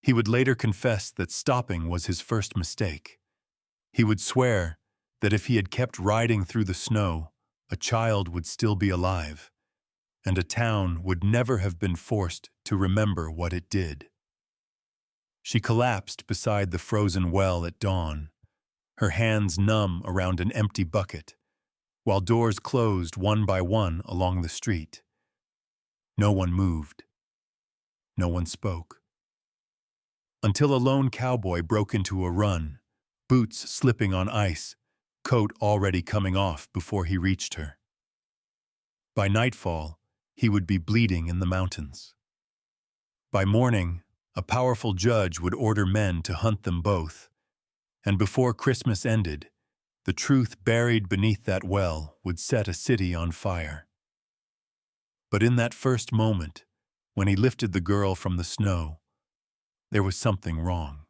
He would later confess that stopping was his first mistake. He would swear that if he had kept riding through the snow, a child would still be alive, and a town would never have been forced to remember what it did. She collapsed beside the frozen well at dawn, her hands numb around an empty bucket, while doors closed one by one along the street. No one moved. No one spoke. Until a lone cowboy broke into a run, boots slipping on ice, coat already coming off before he reached her. By nightfall, he would be bleeding in the mountains. By morning, a powerful judge would order men to hunt them both, and before Christmas ended, the truth buried beneath that well would set a city on fire. But in that first moment, when he lifted the girl from the snow, there was something wrong.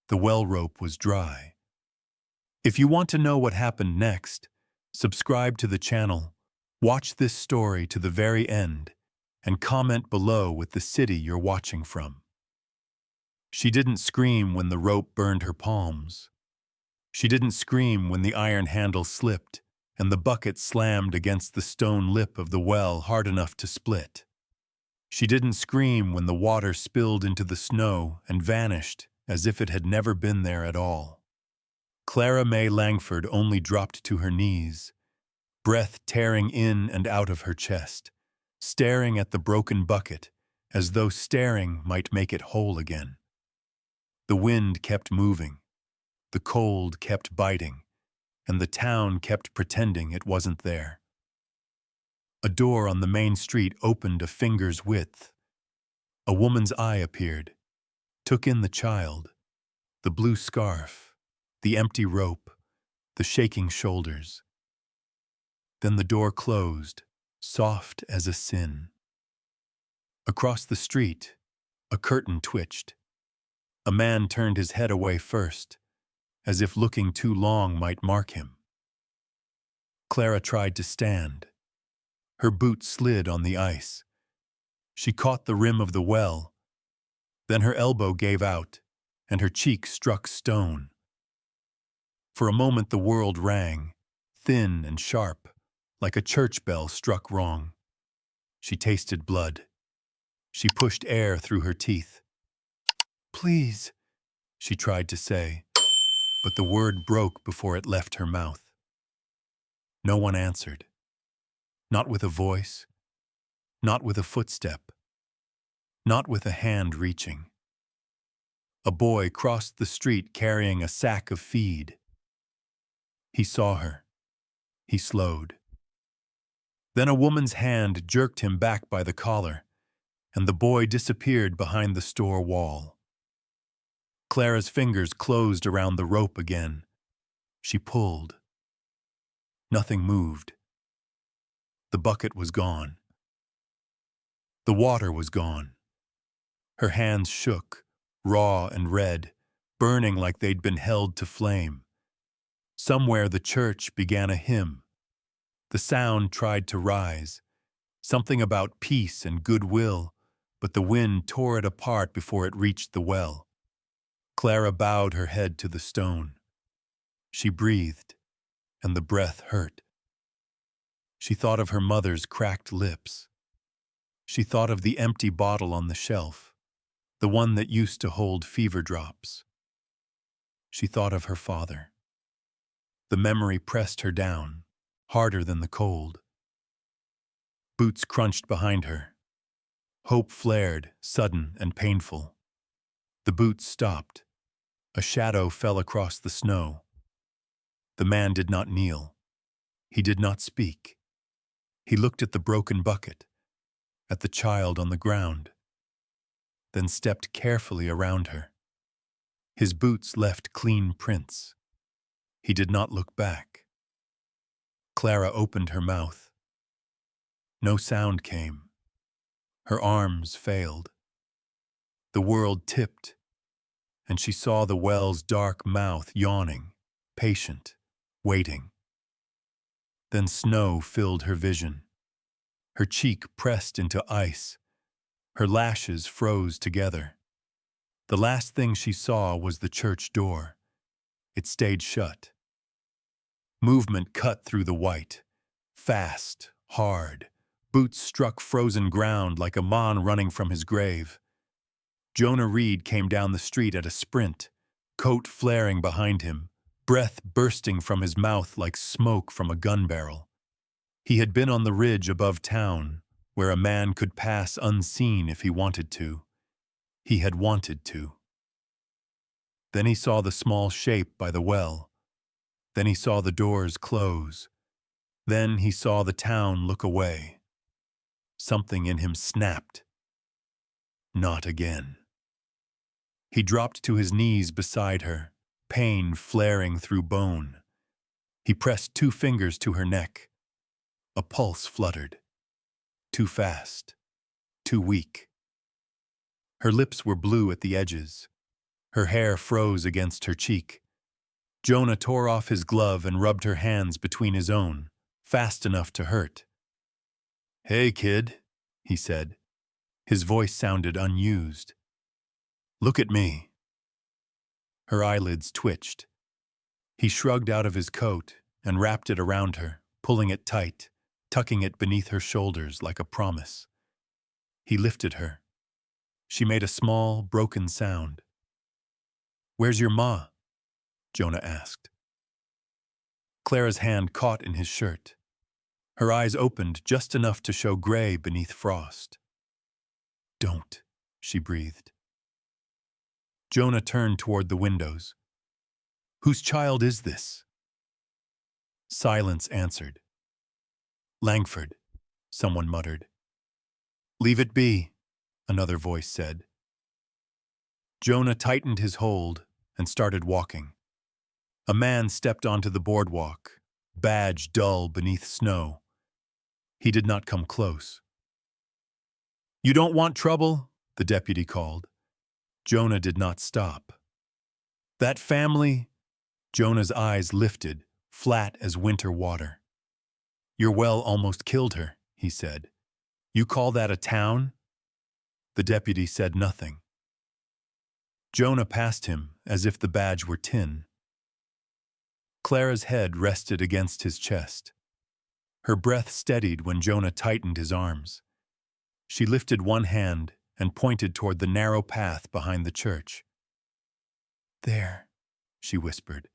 The well rope was dry. If you want to know what happened next, subscribe to the channel, watch this story to the very end, and comment below with the city you're watching from. She didn't scream when the rope burned her palms. She didn't scream when the iron handle slipped and the bucket slammed against the stone lip of the well hard enough to split. She didn't scream when the water spilled into the snow and vanished as if it had never been there at all. Clara May Langford only dropped to her knees, breath tearing in and out of her chest, staring at the broken bucket as though staring might make it whole again. The wind kept moving, the cold kept biting, and the town kept pretending it wasn't there. A door on the main street opened a finger's width. A woman's eye appeared, took in the child, the blue scarf, the empty rope, the shaking shoulders. Then the door closed, soft as a sin. Across the street, a curtain twitched. A man turned his head away first, as if looking too long might mark him. Clara tried to stand. Her boot slid on the ice. She caught the rim of the well. Then her elbow gave out, and her cheek struck stone. For a moment the world rang, thin and sharp, like a church bell struck wrong. She tasted blood. She pushed air through her teeth. "Please," she tried to say, but the word broke before it left her mouth. No one answered. Not with a voice, not with a footstep, not with a hand reaching. A boy crossed the street carrying a sack of feed. He saw her. He slowed. Then a woman's hand jerked him back by the collar, and the boy disappeared behind the store wall. Clara's fingers closed around the rope again. She pulled. Nothing moved. The bucket was gone. The water was gone. Her hands shook, raw and red, burning like they'd been held to flame. Somewhere the church began a hymn. The sound tried to rise, something about peace and goodwill, but the wind tore it apart before it reached the well. Clara bowed her head to the stone. She breathed, and the breath hurt. She thought of her mother's cracked lips. She thought of the empty bottle on the shelf, the one that used to hold fever drops. She thought of her father. The memory pressed her down, harder than the cold. Boots crunched behind her. Hope flared, sudden and painful. The boots stopped. A shadow fell across the snow. The man did not kneel. He did not speak. He looked at the broken bucket, at the child on the ground, then stepped carefully around her. His boots left clean prints. He did not look back. Clara opened her mouth. No sound came. Her arms failed. The world tipped, and she saw the well's dark mouth yawning, patient, waiting. Then snow filled her vision. Her cheek pressed into ice. Her lashes froze together. The last thing she saw was the church door. It stayed shut. Movement cut through the white. Fast, hard. Boots struck frozen ground like a man running from his grave. Jonah Reed came down the street at a sprint, coat flaring behind him, breath bursting from his mouth like smoke from a gun barrel. He had been on the ridge above town, where a man could pass unseen if he wanted to. He had wanted to. Then he saw the small shape by the well. Then he saw the doors close. Then he saw the town look away. Something in him snapped. Not again. He dropped to his knees beside her, pain flaring through bone. He pressed 2 fingers to her neck. A pulse fluttered. Too fast. Too weak. Her lips were blue at the edges. Her hair froze against her cheek. Jonah tore off his glove and rubbed her hands between his own, fast enough to hurt. "Hey, kid," he said. His voice sounded unused. "Look at me." Her eyelids twitched. He shrugged out of his coat and wrapped it around her, pulling it tight, tucking it beneath her shoulders like a promise. He lifted her. She made a small, broken sound. "Where's your ma?" Jonah asked. Clara's hand caught in his shirt. Her eyes opened just enough to show gray beneath frost. "Don't," she breathed. Jonah turned toward the windows. "Whose child is this?" Silence answered. "Langford," someone muttered. "Leave it be," another voice said. Jonah tightened his hold and started walking. A man stepped onto the boardwalk, badge dull beneath snow. He did not come close. "You don't want trouble?" the deputy called. Jonah did not stop. "That family?" Jonah's eyes lifted, flat as winter water. "Your well almost killed her," he said. "You call that a town?" The deputy said nothing. Jonah passed him as if the badge were tin. Clara's head rested against his chest. Her breath steadied when Jonah tightened his arms. She lifted one hand and pointed toward the narrow path behind the church. "There," she whispered.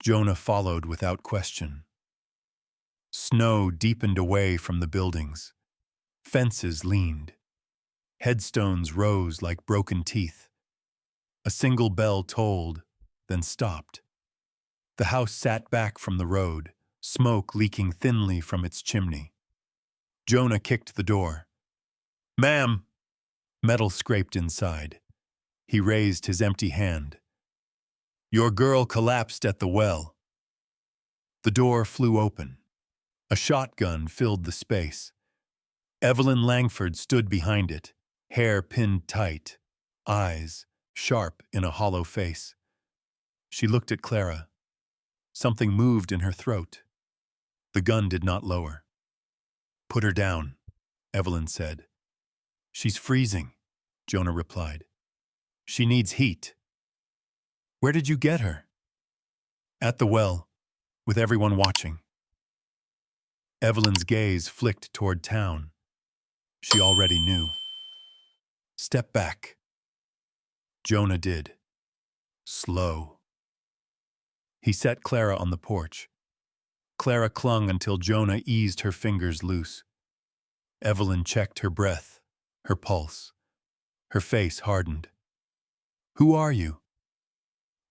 Jonah followed without question. Snow deepened away from the buildings. Fences leaned. Headstones rose like broken teeth. A single bell tolled, then stopped. The house sat back from the road, smoke leaking thinly from its chimney. Jonah kicked the door. "Ma'am!" Metal scraped inside. He raised his empty hand. "Your girl collapsed at the well." The door flew open. A shotgun filled the space. Evelyn Langford stood behind it, hair pinned tight, eyes sharp in a hollow face. She looked at Clara. Something moved in her throat. The gun did not lower. "Put her down," Evelyn said. "She's freezing," Jonah replied. "She needs heat." "Where did you get her?" "At the well, with everyone watching." Evelyn's gaze flicked toward town. She already knew. "Step back." Jonah did. Slow. He set Clara on the porch. Clara clung until Jonah eased her fingers loose. Evelyn checked her breath, her pulse. Her face hardened. "Who are you?"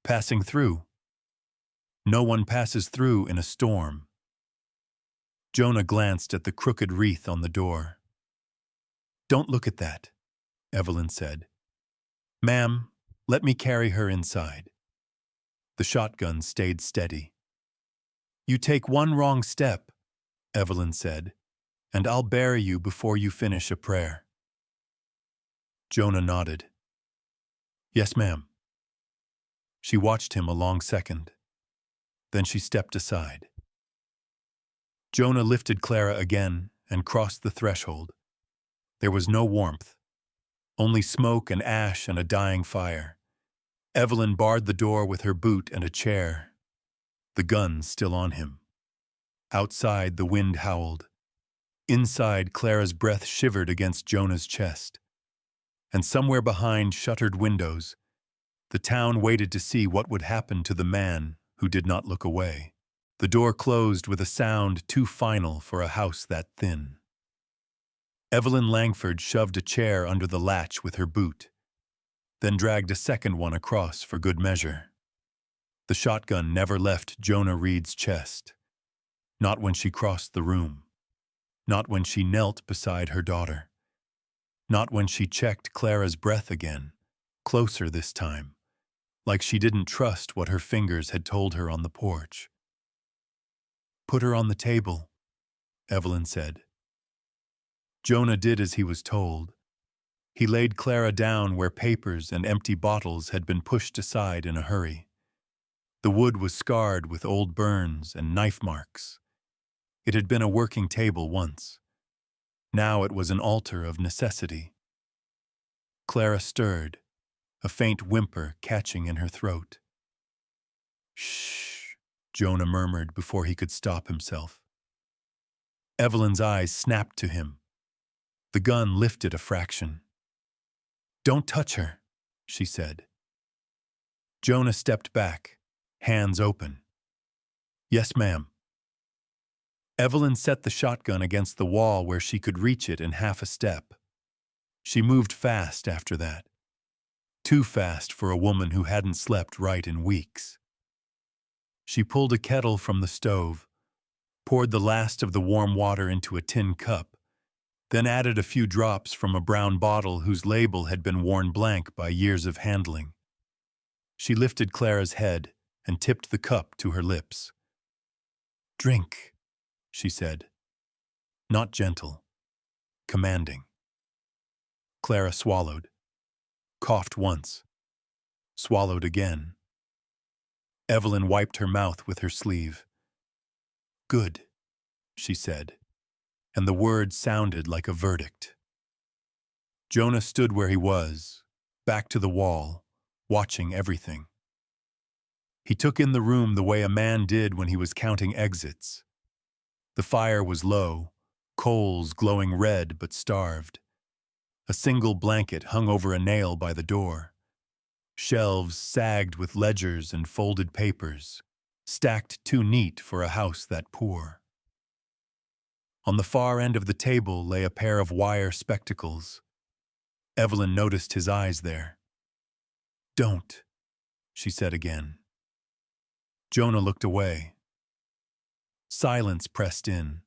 "Passing through." "No one passes through in a storm." Jonah glanced at the crooked wreath on the door. "Don't look at that," Evelyn said. "Ma'am, let me carry her inside." The shotgun stayed steady. "You take one wrong step," Evelyn said, "and I'll bury you before you finish a prayer." Jonah nodded. "Yes, ma'am." She watched him a long second. Then she stepped aside. Jonah lifted Clara again and crossed the threshold. There was no warmth, Only smoke and ash and a dying fire. Evelyn barred the door with her boot and a chair, the gun still on him. Outside, the wind howled. Inside, Clara's breath shivered against Jonah's chest. And somewhere behind shuttered windows, the town waited to see what would happen to the man who did not look away. The door closed with a sound too final for a house that thin. Evelyn Langford shoved a chair under the latch with her boot, then dragged a second one across for good measure. The shotgun never left Jonah Reed's chest. Not when she crossed the room. Not when she knelt beside her daughter. Not when she checked Clara's breath again, closer this time, like she didn't trust what her fingers had told her on the porch. "Put her on the table," Evelyn said. Jonah did as he was told. He laid Clara down where papers and empty bottles had been pushed aside in a hurry. The wood was scarred with old burns and knife marks. It had been a working table once. Now it was an altar of necessity. Clara stirred, a faint whimper catching in her throat. "Shh," Jonah murmured before he could stop himself. Evelyn's eyes snapped to him. The gun lifted a fraction. "Don't touch her," she said. Jonah stepped back, hands open. "Yes, ma'am." Evelyn set the shotgun against the wall where she could reach it in half a step. She moved fast after that. Too fast for a woman who hadn't slept right in weeks. She pulled a kettle from the stove, poured the last of the warm water into a tin cup, then added a few drops from a brown bottle whose label had been worn blank by years of handling. She lifted Clara's head and tipped the cup to her lips. "Drink," she said. Not gentle, commanding. Clara swallowed, coughed once, swallowed again. Evelyn wiped her mouth with her sleeve. "Good," she said, and the word sounded like a verdict. Jonah stood where he was, back to the wall, watching everything. He took in the room the way a man did when he was counting exits. The fire was low, coals glowing red but starved. A single blanket hung over a nail by the door. Shelves sagged with ledgers and folded papers, stacked too neat for a house that poor. On the far end of the table lay a pair of wire spectacles. Evelyn noticed his eyes there. "Don't," she said again. Jonah looked away. Silence pressed in,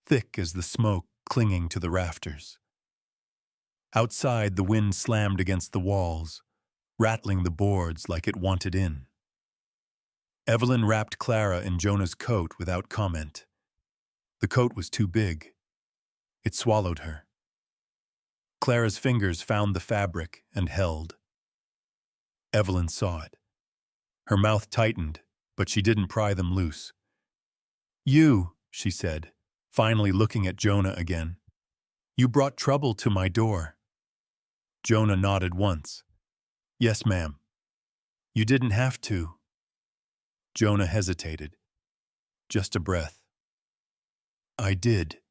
thick as the smoke clinging to the rafters. Outside, the wind slammed against the walls, rattling the boards like it wanted in. Evelyn wrapped Clara in Jonah's coat without comment. The coat was too big. It swallowed her. Clara's fingers found the fabric and held. Evelyn saw it. Her mouth tightened, but she didn't pry them loose. "You," she said, finally looking at Jonah again. "You brought trouble to my door." Jonah nodded once. "Yes, ma'am." "You didn't have to." Jonah hesitated. Just a breath. "I did."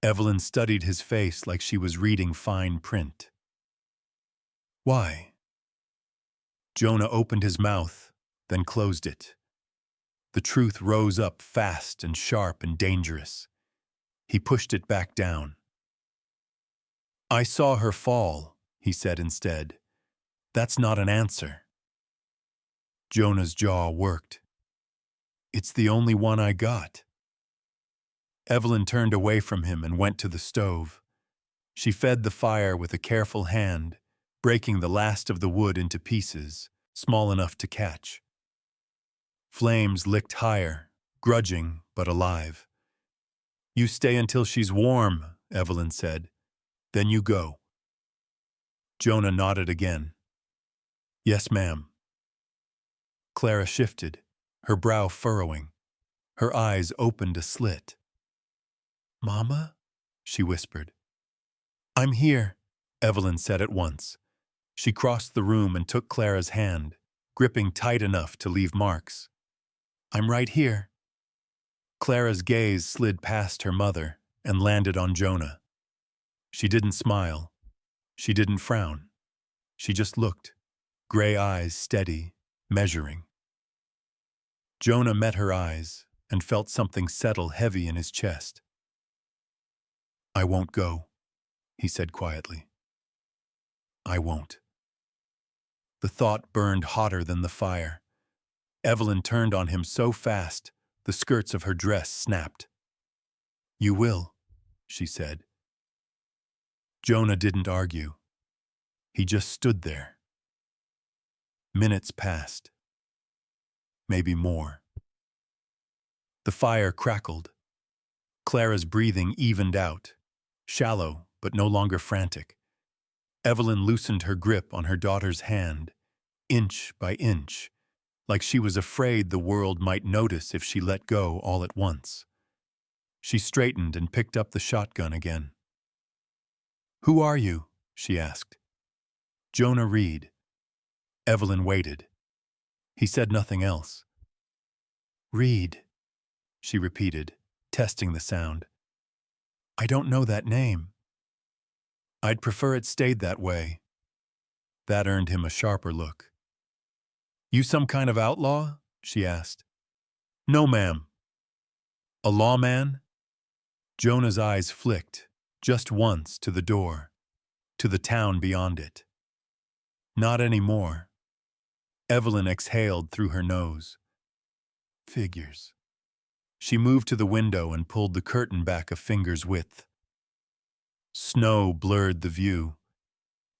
Evelyn studied his face like she was reading fine print. "Why?" Jonah opened his mouth, then closed it. The truth rose up fast and sharp and dangerous. He pushed it back down. "I saw her fall," he said instead. "That's not an answer." Jonah's jaw worked. "It's the only one I got." Evelyn turned away from him and went to the stove. She fed the fire with a careful hand, breaking the last of the wood into pieces, small enough to catch. Flames licked higher, grudging but alive. "You stay until she's warm," Evelyn said. "Then you go." Jonah nodded again. "Yes, ma'am." Clara shifted, her brow furrowing. Her eyes opened a slit. "Mama?" she whispered. "I'm here," Evelyn said at once. She crossed the room and took Clara's hand, gripping tight enough to leave marks. I'm right here. Clara's gaze slid past her mother and landed on Jonah. She didn't smile. She didn't frown. She just looked, gray eyes steady, measuring. Jonah met her eyes and felt something settle heavy in his chest. I won't go, he said quietly. I won't. The thought burned hotter than the fire. Evelyn turned on him so fast, the skirts of her dress snapped. You will, she said. Jonah didn't argue. He just stood there. Minutes passed. Maybe more. The fire crackled. Clara's breathing evened out, shallow but no longer frantic. Evelyn loosened her grip on her daughter's hand, inch by inch, like she was afraid the world might notice if she let go all at once. She straightened and picked up the shotgun again. Who are you? She asked. Jonah Reed. Evelyn waited. He said nothing else. Reed, she repeated, testing the sound. I don't know that name. I'd prefer it stayed that way. That earned him a sharper look. You some kind of outlaw? She asked. No, ma'am. A lawman? Jonah's eyes flicked, just once, to the door, to the town beyond it. Not anymore. Evelyn exhaled through her nose. Figures. She moved to the window and pulled the curtain back a finger's width. Snow blurred the view.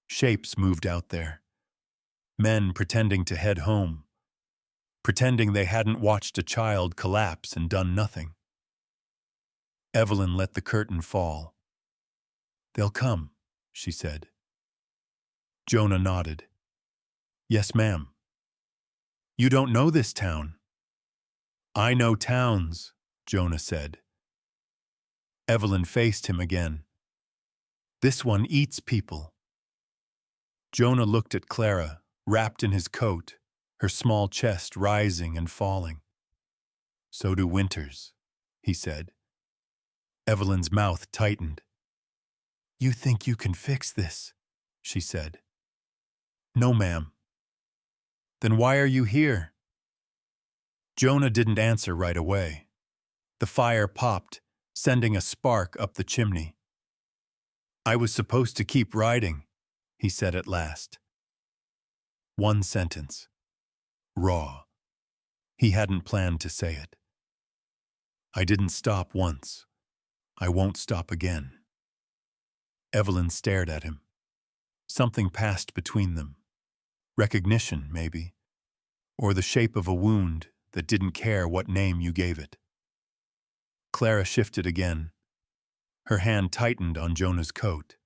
Shapes moved out there. Men pretending to head home, pretending they hadn't watched a child collapse and done nothing. Evelyn let the curtain fall. They'll come, she said. Jonah nodded. Yes, ma'am. You don't know this town. I know towns, Jonah said. Evelyn faced him again. This one eats people. Jonah looked at Clara, wrapped in his coat, her small chest rising and falling. So do winters, he said. Evelyn's mouth tightened. You think you can fix this, she said. No, ma'am. Then why are you here? Jonah didn't answer right away. The fire popped, sending a spark up the chimney. I was supposed to keep riding, he said at last. One sentence. Raw. He hadn't planned to say it. I didn't stop once. I won't stop again. Evelyn stared at him. Something passed between them. Recognition, maybe. Or the shape of a wound that didn't care what name you gave it. Clara shifted again. Her hand tightened on Jonah's coat.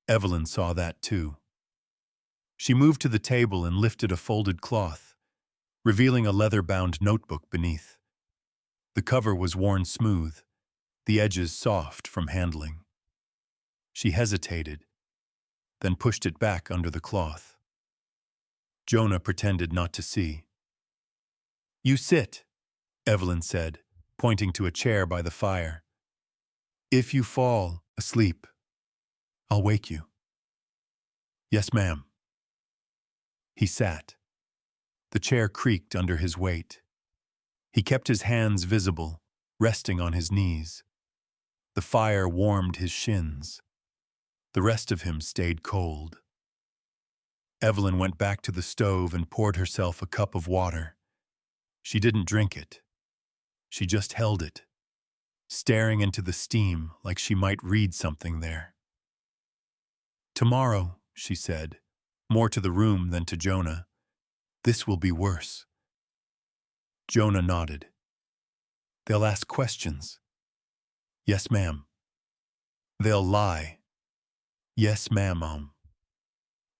Evelyn saw that too. She moved to the table and lifted a folded cloth, revealing a leather-bound notebook beneath. The cover was worn smooth, the edges soft from handling. She hesitated, then pushed it back under the cloth. Jonah pretended not to see. You sit, Evelyn said, pointing to a chair by the fire. If you fall asleep, I'll wake you. Yes, ma'am. He sat. The chair creaked under his weight. He kept his hands visible, resting on his knees. The fire warmed his shins. The rest of him stayed cold. Evelyn went back to the stove and poured herself a cup of water. She didn't drink it. She just held it, staring into the steam like she might read something there. Tomorrow, she said, more to the room than to Jonah, this will be worse. Jonah nodded. They'll ask questions. Yes, ma'am. They'll lie. Yes, ma'am.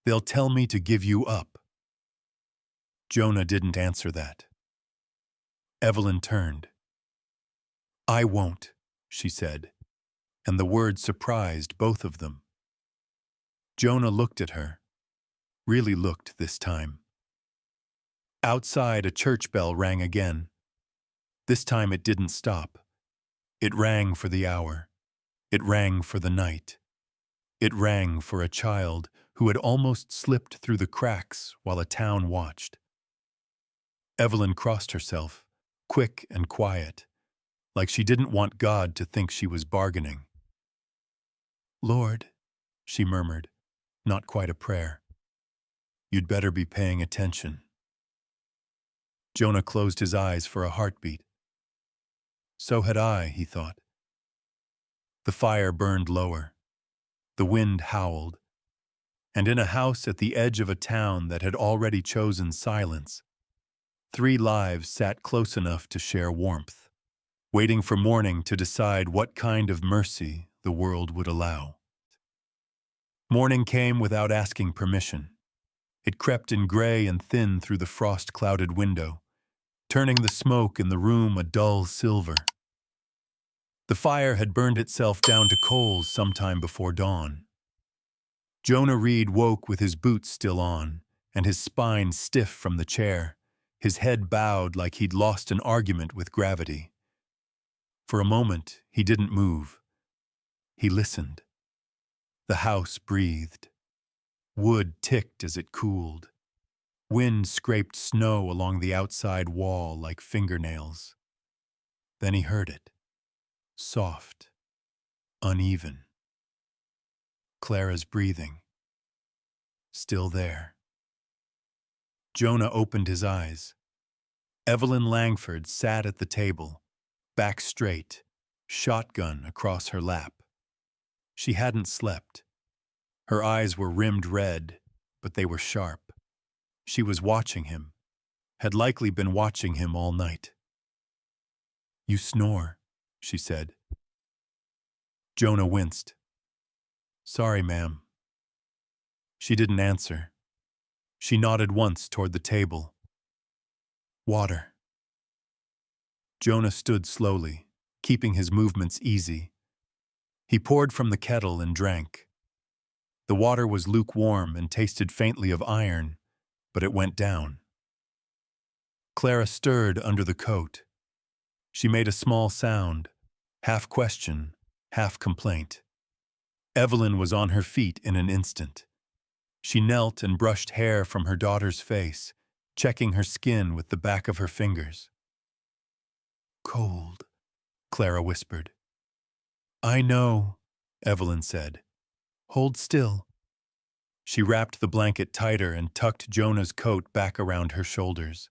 They'll tell me to give you up. Jonah didn't answer that. Evelyn turned. I won't, she said, and the word surprised both of them. Jonah looked at her, really looked this time. Outside, a church bell rang again. This time it didn't stop. It rang for the hour. It rang for the night. It rang for a child who had almost slipped through the cracks while a town watched. Evelyn crossed herself, quick and quiet, like she didn't want God to think she was bargaining. "Lord," she murmured, not quite a prayer, "you'd better be paying attention." Jonah closed his eyes for a heartbeat. So had I, he thought. The fire burned lower. The wind howled. And in a house at the edge of a town that had already chosen silence, 3 lives sat close enough to share warmth, waiting for morning to decide what kind of mercy the world would allow. Morning came without asking permission. It crept in gray and thin through the frost-clouded window, turning the smoke in the room a dull silver. The fire had burned itself down to coals sometime before dawn. Jonah Reed woke with his boots still on, and his spine stiff from the chair, his head bowed like he'd lost an argument with gravity. For a moment, he didn't move. He listened. The house breathed. Wood ticked as it cooled. Wind scraped snow along the outside wall like fingernails. Then he heard it. Soft. Uneven. Clara's breathing. Still there. Jonah opened his eyes. Evelyn Langford sat at the table, back straight, shotgun across her lap. She hadn't slept. Her eyes were rimmed red, but they were sharp. She was watching him, had likely been watching him all night. "You snore," she said. Jonah winced. "Sorry, ma'am." She didn't answer. She nodded once toward the table. "Water." Jonah stood slowly, keeping his movements easy. He poured from the kettle and drank. The water was lukewarm and tasted faintly of iron, but it went down. Clara stirred under the coat. She made a small sound, half question, half complaint. Evelyn was on her feet in an instant. She knelt and brushed hair from her daughter's face, checking her skin with the back of her fingers. "Cold," Clara whispered. "I know," Evelyn said. "Hold still." She wrapped the blanket tighter and tucked Jonah's coat back around her shoulders.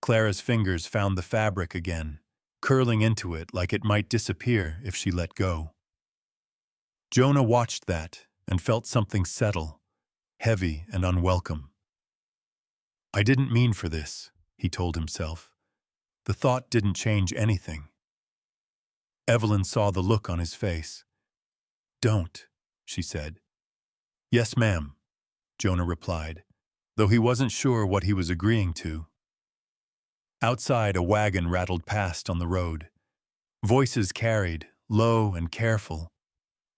Clara's fingers found the fabric again, curling into it like it might disappear if she let go. Jonah watched that and felt something settle, heavy and unwelcome. "I didn't mean for this," he told himself. The thought didn't change anything. Evelyn saw the look on his face. "Don't," she said. "Yes, ma'am," Jonah replied, though he wasn't sure what he was agreeing to. Outside, a wagon rattled past on the road. Voices carried, low and careful.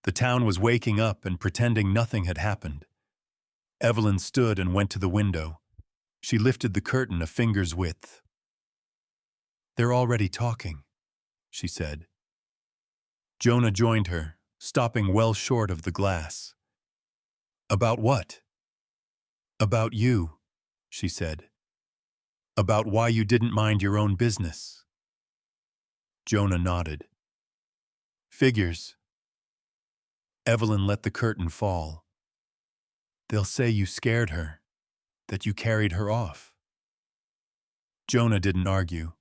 The town was waking up and pretending nothing had happened. Evelyn stood and went to the window. She lifted the curtain a finger's width. "They're already talking," she said. Jonah joined her, stopping well short of the glass. "About what?" "About you," she said. "About why you didn't mind your own business." Jonah nodded. "Figures." Evelyn let the curtain fall. "They'll say you scared her, that you carried her off." Jonah didn't argue.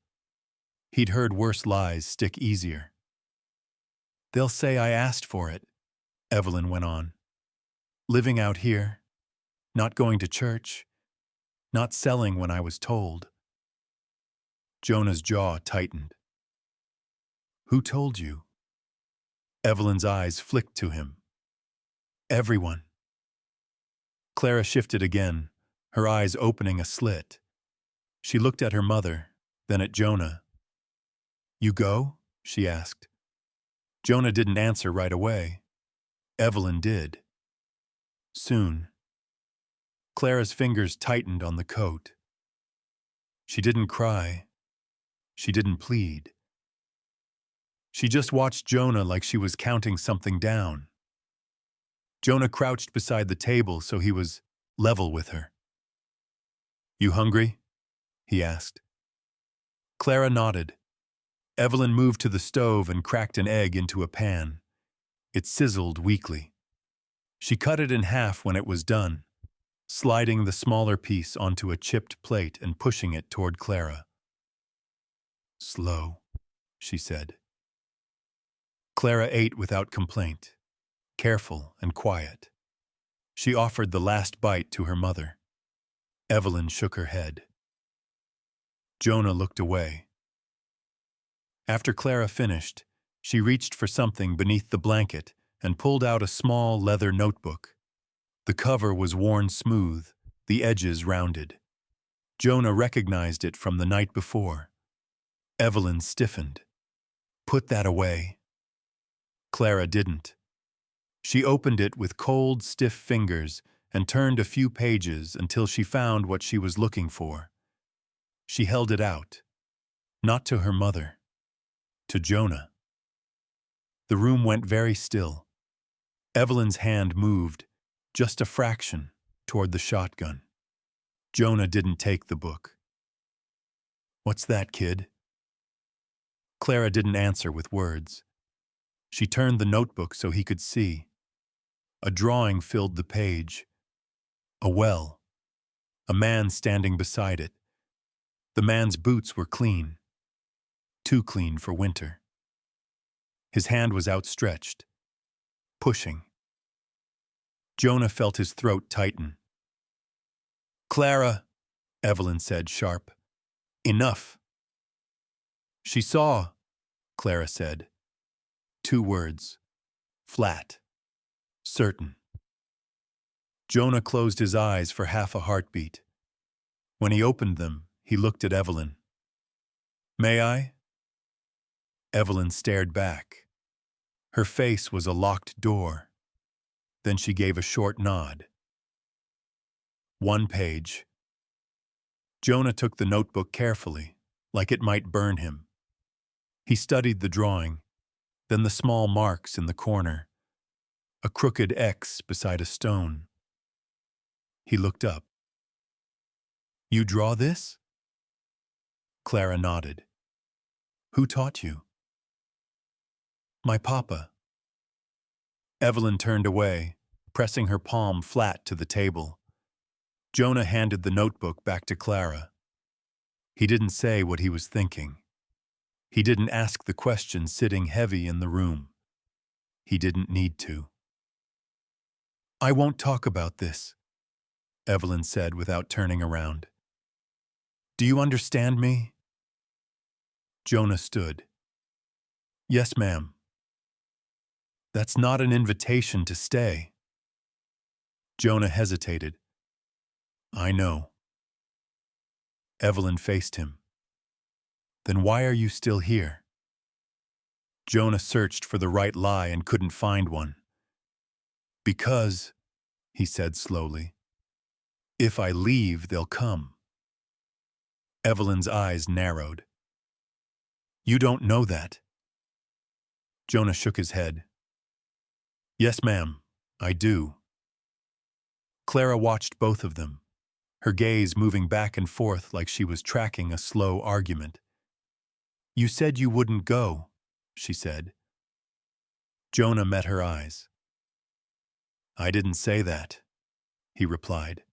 He'd heard worse lies stick easier. "They'll say I asked for it," Evelyn went on. "Living out here, not going to church, not selling when I was told." Jonah's jaw tightened. "Who told you?" Evelyn's eyes flicked to him. "Everyone." Clara shifted again, her eyes opening a slit. She looked at her mother, then at Jonah. "You go?" she asked. Jonah didn't answer right away. Evelyn did. Soon, Clara's fingers tightened on the coat. She didn't cry. She didn't plead. She just watched Jonah like she was counting something down. Jonah crouched beside the table so he was level with her. "You hungry?" he asked. Clara nodded. Evelyn moved to the stove and cracked an egg into a pan. It sizzled weakly. She cut it in half when it was done, sliding the smaller piece onto a chipped plate and pushing it toward Clara. "Slow," she said. Clara ate without complaint, careful and quiet. She offered the last bite to her mother. Evelyn shook her head. Jonah looked away. After Clara finished, she reached for something beneath the blanket and pulled out a small leather notebook. The cover was worn smooth, the edges rounded. Jonah recognized it from the night before. Evelyn stiffened. "Put that away." Clara didn't. She opened it with cold, stiff fingers and turned a few pages until she found what she was looking for. She held it out, not to her mother, to Jonah. The room went very still. Evelyn's hand moved, just a fraction, toward the shotgun. Jonah didn't take the book. "What's that, kid?" Clara didn't answer with words. She turned the notebook so he could see. A drawing filled the page. A well. A man standing beside it. The man's boots were clean. Too clean for winter. His hand was outstretched, pushing. Jonah felt his throat tighten. "Clara," Evelyn said, sharp. "Enough." "She saw," Clara said. 2 words. Flat. Certain. Jonah closed his eyes for half a heartbeat. When he opened them, he looked at Evelyn. "May I?" Evelyn stared back. Her face was a locked door. Then she gave a short nod. 1 page. Jonah took the notebook carefully, like it might burn him. He studied the drawing, then the small marks in the corner, a crooked X beside a stone. He looked up. "You draw this?" Clara nodded. "Who taught you?" "My papa." Evelyn turned away, pressing her palm flat to the table. Jonah handed the notebook back to Clara. He didn't say what he was thinking. He didn't ask the question sitting heavy in the room. He didn't need to. "I won't talk about this," Evelyn said without turning around. "Do you understand me?" Jonah stood. "Yes, ma'am." "That's not an invitation to stay." Jonah hesitated. "I know." Evelyn faced him. "Then why are you still here?" Jonah searched for the right lie and couldn't find one. "Because," he said slowly, "if I leave, they'll come." Evelyn's eyes narrowed. "You don't know that." Jonah shook his head. "Yes, ma'am, I do." Clara watched both of them, her gaze moving back and forth like she was tracking a slow argument. "You said you wouldn't go," she said. Jonah met her eyes. "I didn't say that," he replied.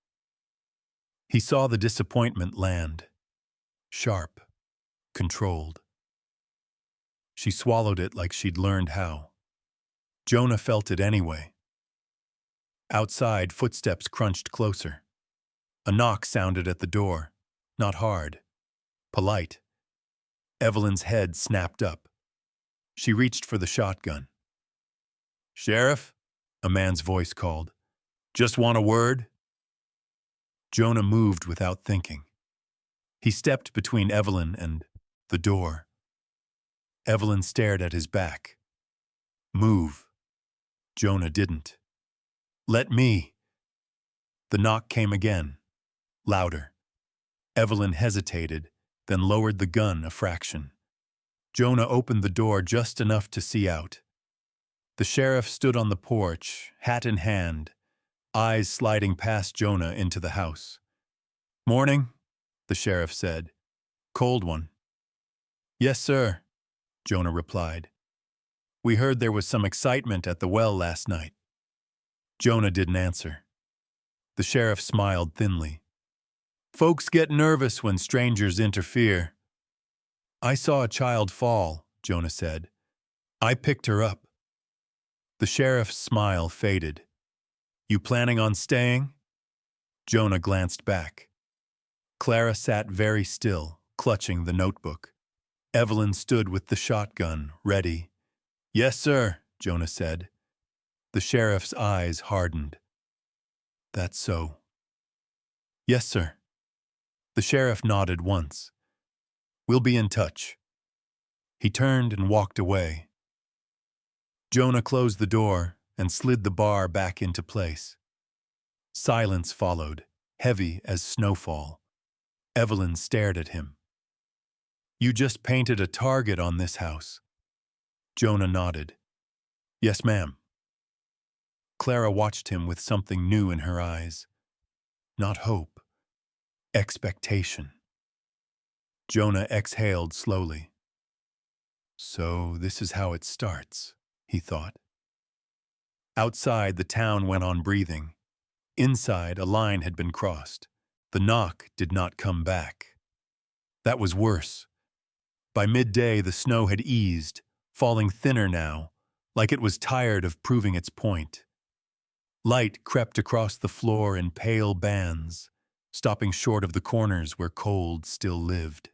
He saw the disappointment land, sharp, controlled. She swallowed it like she'd learned how. Jonah felt it anyway. Outside, footsteps crunched closer. A knock sounded at the door, not hard, polite. Evelyn's head snapped up. She reached for the shotgun. "Sheriff?" a man's voice called. "Just want a word?" Jonah moved without thinking. He stepped between Evelyn and the door. Evelyn stared at his back. "Move." Jonah didn't. "Let me." The knock came again, louder. Evelyn hesitated, then lowered the gun a fraction. Jonah opened the door just enough to see out. The sheriff stood on the porch, hat in hand, eyes sliding past Jonah into the house. "Morning," the sheriff said. "Cold one." "Yes, sir," Jonah replied. "We heard there was some excitement at the well last night." Jonah didn't answer. The sheriff smiled thinly. "Folks get nervous when strangers interfere." "I saw a child fall," Jonah said. "I picked her up." The sheriff's smile faded. "You planning on staying?" Jonah glanced back. Clara sat very still, clutching the notebook. Evelyn stood with the shotgun, ready. "Yes, sir," Jonah said. The sheriff's eyes hardened. "That's so." "Yes, sir." The sheriff nodded once. "We'll be in touch." He turned and walked away. Jonah closed the door and slid the bar back into place. Silence followed, heavy as snowfall. Evelyn stared at him. "You just painted a target on this house." Jonah nodded. "Yes, ma'am." Clara watched him with something new in her eyes. Not hope. Expectation. Jonah exhaled slowly. "So this is how it starts," he thought. Outside, the town went on breathing. Inside, a line had been crossed. The knock did not come back. That was worse. By midday, the snow had eased, falling thinner now, like it was tired of proving its point. Light crept across the floor in pale bands, stopping short of the corners where cold still lived.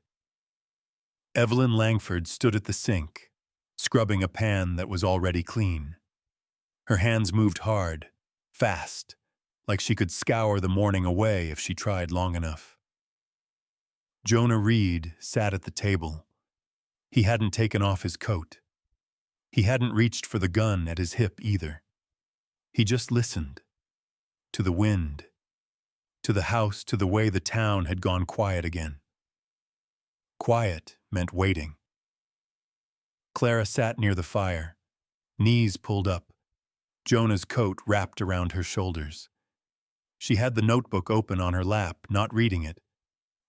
Evelyn Langford stood at the sink, scrubbing a pan that was already clean. Her hands moved hard, fast, like she could scour the morning away if she tried long enough. Jonah Reed sat at the table. He hadn't taken off his coat. He hadn't reached for the gun at his hip either. He just listened. To the wind. To the house, to the way the town had gone quiet again. Quiet meant waiting. Clara sat near the fire, knees pulled up, Jonah's coat wrapped around her shoulders. She had the notebook open on her lap, not reading it,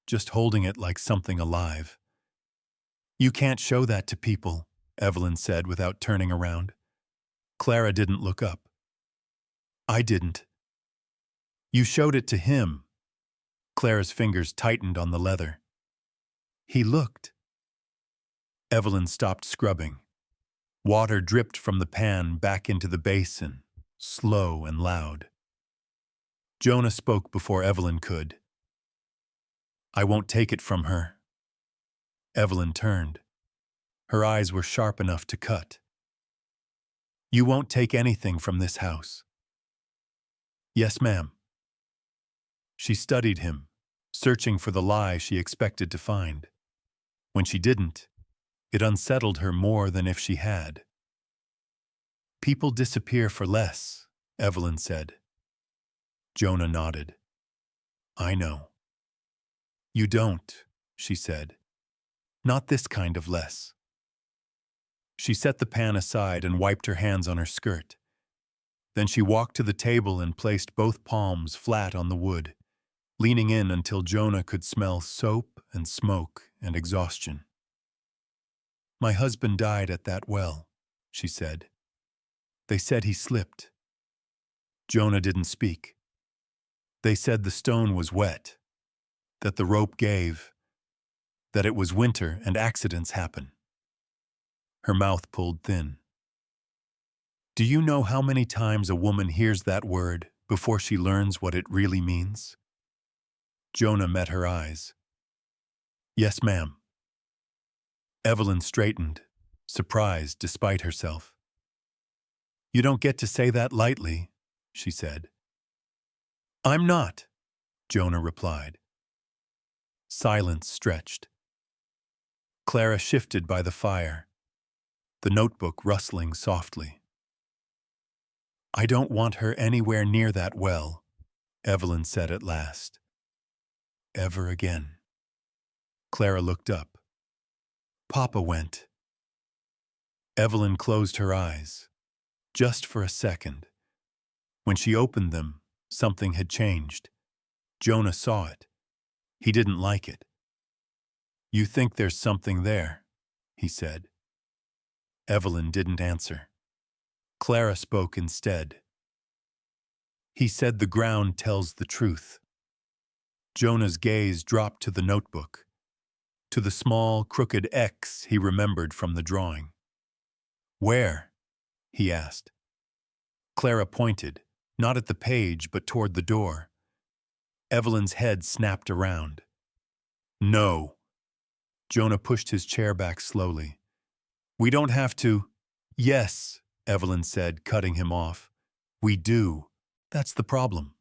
just holding it like something alive. "You can't show that to people," Evelyn said without turning around. Clara didn't look up. "I didn't." "You showed it to him." Clara's fingers tightened on the leather. "He looked." Evelyn stopped scrubbing. Water dripped from the pan back into the basin, slow and loud. Jonah spoke before Evelyn could. "I won't take it from her." Evelyn turned. Her eyes were sharp enough to cut. "You won't take anything from this house." "Yes, ma'am." She studied him, searching for the lie she expected to find. When she didn't, it unsettled her more than if she had. "People disappear for less," Evelyn said. Jonah nodded. "I know." "You don't," she said. "Not this kind of less." She set the pan aside and wiped her hands on her skirt. Then she walked to the table and placed both palms flat on the wood, leaning in until Jonah could smell soap and smoke and exhaustion. "My husband died at that well," she said. "They said he slipped." Jonah didn't speak. "They said the stone was wet, that the rope gave, that it was winter and accidents happen." Her mouth pulled thin. "Do you know how many times a woman hears that word before she learns what it really means?" Jonah met her eyes. "Yes, ma'am." Evelyn straightened, surprised despite herself. "You don't get to say that lightly," she said. "I'm not," Jonah replied. Silence stretched. Clara shifted by the fire, the notebook rustling softly. "I don't want her anywhere near that well," Evelyn said at last. Ever again. Clara looked up. Papa went. Evelyn closed her eyes, just for a second. When she opened them, something had changed. Jonah saw it. He didn't like it. You think there's something there, he said. Evelyn didn't answer. Clara spoke instead. He said the ground tells the truth. Jonah's gaze dropped to the notebook, to the small, crooked X he remembered from the drawing. Where? He asked. Clara pointed, not at the page but toward the door. Evelyn's head snapped around. No. Jonah pushed his chair back slowly. We don't have to. Yes, Evelyn said, cutting him off. We do. That's the problem.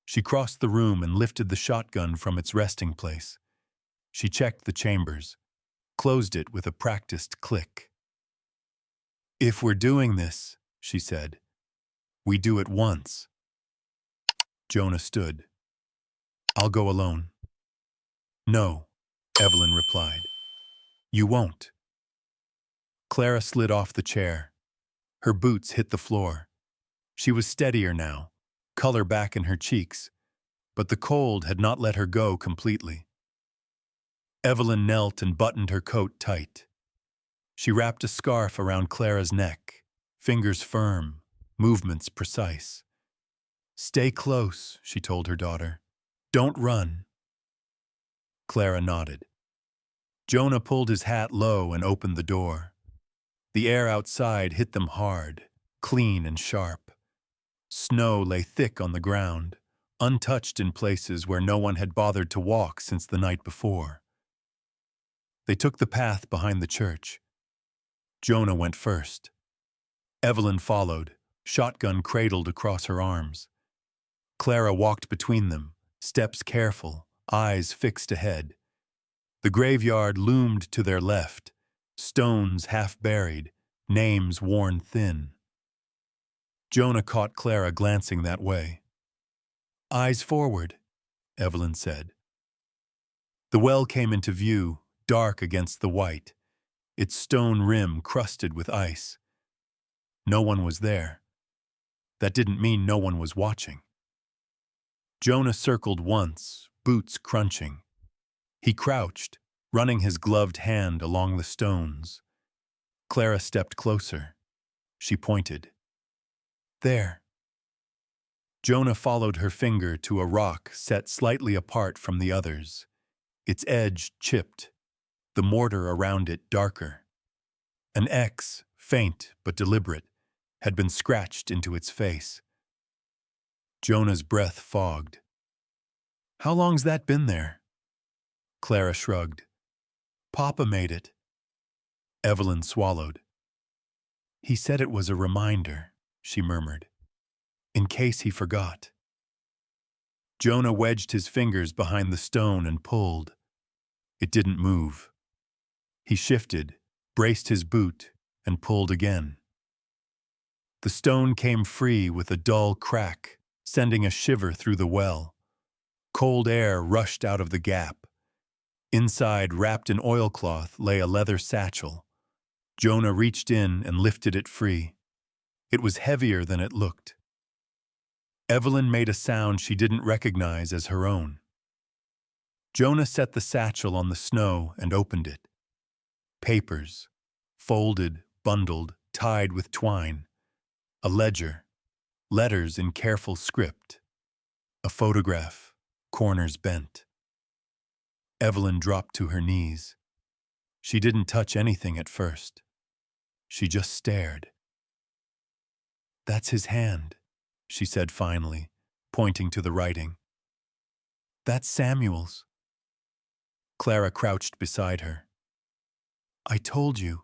She crossed the room and lifted the shotgun from its resting place. She checked the chambers, closed it with a practiced click. If we're doing this, she said, we do it once. Jonah stood. I'll go alone. No, Evelyn replied. You won't. Clara slid off the chair. Her boots hit the floor. She was steadier now, color back in her cheeks, but the cold had not let her go completely. Evelyn knelt and buttoned her coat tight. She wrapped a scarf around Clara's neck, fingers firm, movements precise. Stay close, she told her daughter. Don't run. Clara nodded. Jonah pulled his hat low and opened the door. The air outside hit them hard, clean and sharp. Snow lay thick on the ground, untouched in places where no one had bothered to walk since the night before. They took the path behind the church. Jonah went first. Evelyn followed, shotgun cradled across her arms. Clara walked between them, steps careful, eyes fixed ahead. The graveyard loomed to their left, stones half buried, names worn thin. Jonah caught Clara glancing that way. Eyes forward, Evelyn said. The well came into view, dark against the white, its stone rim crusted with ice. No one was there. That didn't mean no one was watching. Jonah circled once, boots crunching. He crouched, running his gloved hand along the stones. Clara stepped closer. She pointed. There. Jonah followed her finger to a rock set slightly apart from the others, its edge chipped, the mortar around it darker. An X, faint but deliberate, had been scratched into its face. Jonah's breath fogged. How long's that been there? Clara shrugged. Papa made it. Evelyn swallowed. He said it was a reminder, she murmured, in case he forgot. Jonah wedged his fingers behind the stone and pulled. It didn't move. He shifted, braced his boot, and pulled again. The stone came free with a dull crack, sending a shiver through the well. Cold air rushed out of the gap. Inside, wrapped in oilcloth, lay a leather satchel. Jonah reached in and lifted it free. It was heavier than it looked. Evelyn made a sound she didn't recognize as her own. Jonah set the satchel on the snow and opened it. Papers, folded, bundled, tied with twine. A ledger, letters in careful script. A photograph, corners bent. Evelyn dropped to her knees. She didn't touch anything at first. She just stared. That's his hand, she said finally, pointing to the writing. That's Samuel's. Clara crouched beside her. I told you.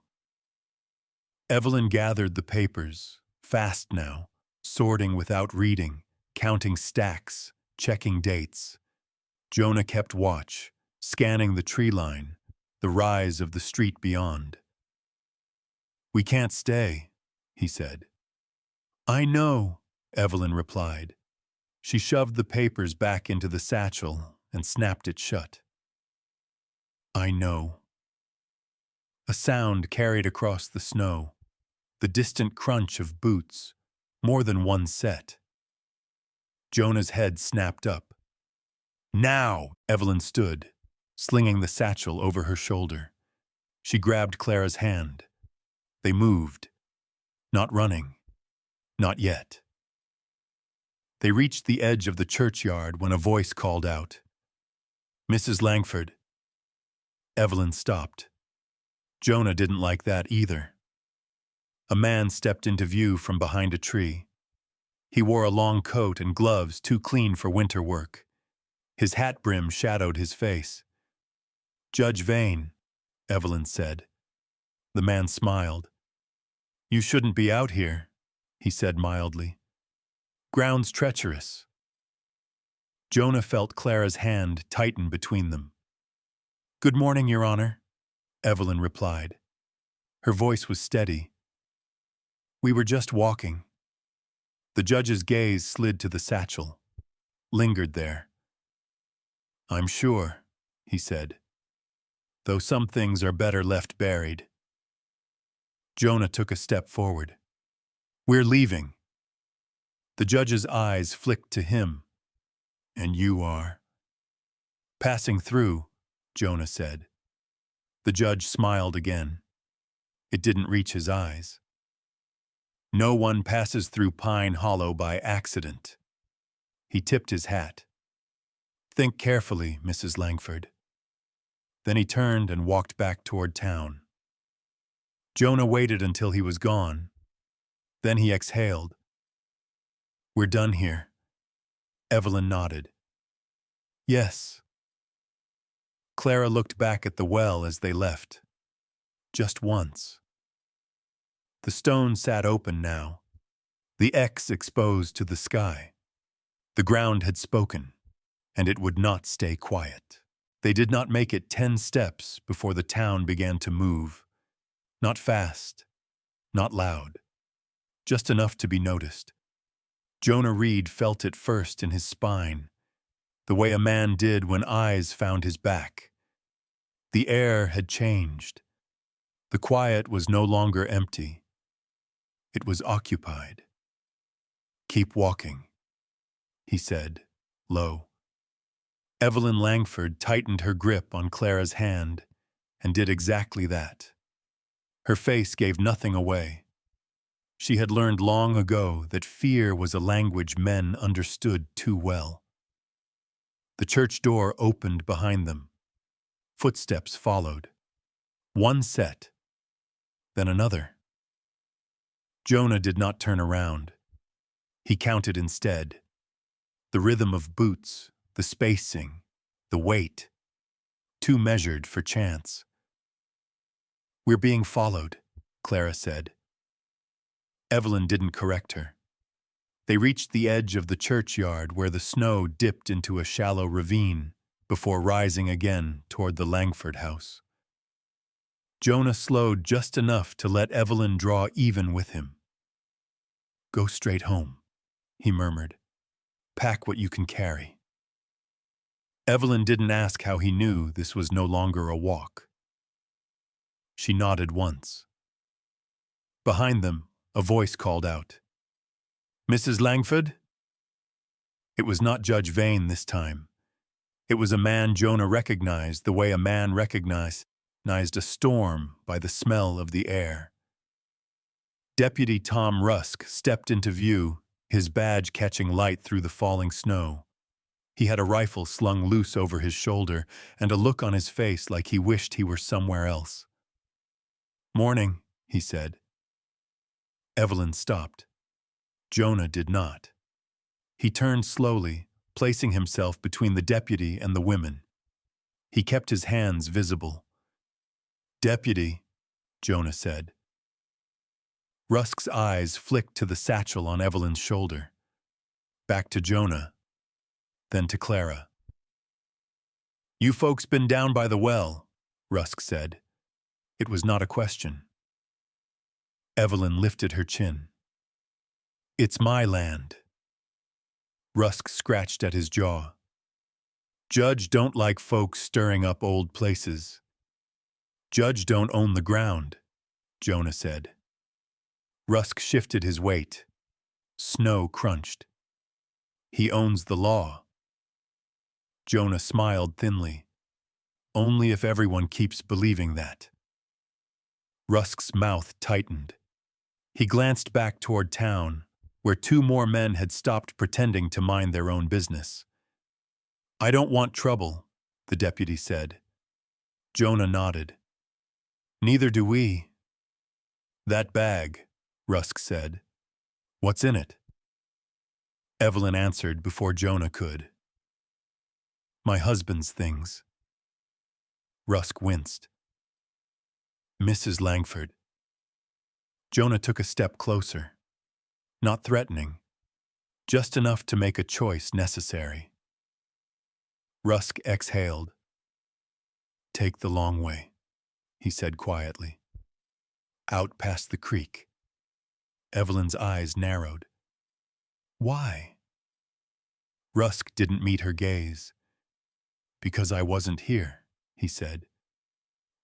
Evelyn gathered the papers, fast now, sorting without reading, counting stacks, checking dates. Jonah kept watch, scanning the tree line, the rise of the street beyond. We can't stay, he said. I know, Evelyn replied. She shoved the papers back into the satchel and snapped it shut. I know. A sound carried across the snow, the distant crunch of boots, more than one set. Jonah's head snapped up. Now! Evelyn stood, slinging the satchel over her shoulder. She grabbed Clara's hand. They moved. Not running. Not yet. They reached the edge of the churchyard when a voice called out, "Mrs. Langford." Evelyn stopped. Jonah didn't like that either. A man stepped into view from behind a tree. He wore a long coat and gloves too clean for winter work. His hat brim shadowed his face. "Judge Vane," Evelyn said. The man smiled. "You shouldn't be out here," he said mildly. "Ground's treacherous." Jonah felt Clara's hand tighten between them. "Good morning, Your Honor," Evelyn replied. Her voice was steady. "We were just walking." The judge's gaze slid to the satchel, lingered there. "I'm sure," he said, "though some things are better left buried." Jonah took a step forward. "We're leaving." The judge's eyes flicked to him. "And you are?" "Passing through," Jonah said. The judge smiled again. It didn't reach his eyes. "No one passes through Pine Hollow by accident." He tipped his hat. "Think carefully, Mrs. Langford." Then he turned and walked back toward town. Jonah waited until he was gone. Then he exhaled. "We're done here." Evelyn nodded. "Yes." Clara looked back at the well as they left. Just once. The stone sat open now, the X exposed to the sky. The ground had spoken, and it would not stay quiet. They did not make it 10 steps before the town began to move. Not fast, not loud, just enough to be noticed. Jonah Reed felt it first in his spine, the way a man did when eyes found his back. The air had changed. The quiet was no longer empty. It was occupied. "Keep walking," he said, low. Evelyn Langford tightened her grip on Clara's hand and did exactly that. Her face gave nothing away. She had learned long ago that fear was a language men understood too well. The church door opened behind them. Footsteps followed. One set, then another. Jonah did not turn around. He counted instead. The rhythm of boots, the spacing, the weight, too measured for chance. "We're being followed," Clara said. Evelyn didn't correct her. They reached the edge of the churchyard where the snow dipped into a shallow ravine before rising again toward the Langford house. Jonah slowed just enough to let Evelyn draw even with him. "Go straight home," he murmured. "Pack what you can carry." Evelyn didn't ask how he knew this was no longer a walk. She nodded once. Behind them, a voice called out, "Mrs. Langford?" It was not Judge Vane this time. It was a man Jonah recognized the way a man recognized a storm by the smell of the air. Deputy Tom Rusk stepped into view, his badge catching light through the falling snow. He had a rifle slung loose over his shoulder and a look on his face like he wished he were somewhere else. "Morning," he said. Evelyn stopped. Jonah did not. He turned slowly, placing himself between the deputy and the women. He kept his hands visible. "Deputy," Jonah said. Rusk's eyes flicked to the satchel on Evelyn's shoulder. Back to Jonah, then to Clara. "You folks been down by the well," Rusk said. It was not a question. Evelyn lifted her chin. "It's my land." Rusk scratched at his jaw. Judge don't like folks stirring up old places. Judge don't own the ground, Jonah said. Rusk shifted his weight. Snow crunched. He owns the law. Jonah smiled thinly. Only if everyone keeps believing that. Rusk's mouth tightened. He glanced back toward town, where 2 more men had stopped pretending to mind their own business. I don't want trouble, the deputy said. Jonah nodded. Neither do we. That bag, Rusk said. What's in it? Evelyn answered before Jonah could. My husband's things. Rusk winced. Mrs. Langford. Jonah took a step closer. Not threatening. Just enough to make a choice necessary. Rusk exhaled. Take the long way, he said quietly. Out past the creek. Evelyn's eyes narrowed. Why? Rusk didn't meet her gaze. Because I wasn't here, he said.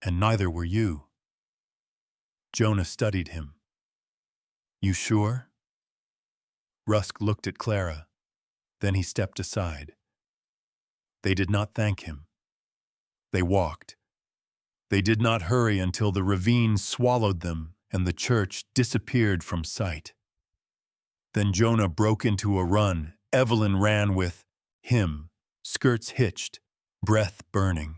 And neither were you. Jonah studied him. You sure? Rusk looked at Clara. Then he stepped aside. They did not thank him. They walked. They did not hurry until the ravine swallowed them and the church disappeared from sight. Then Jonah broke into a run. Evelyn ran with him, skirts hitched, breath burning.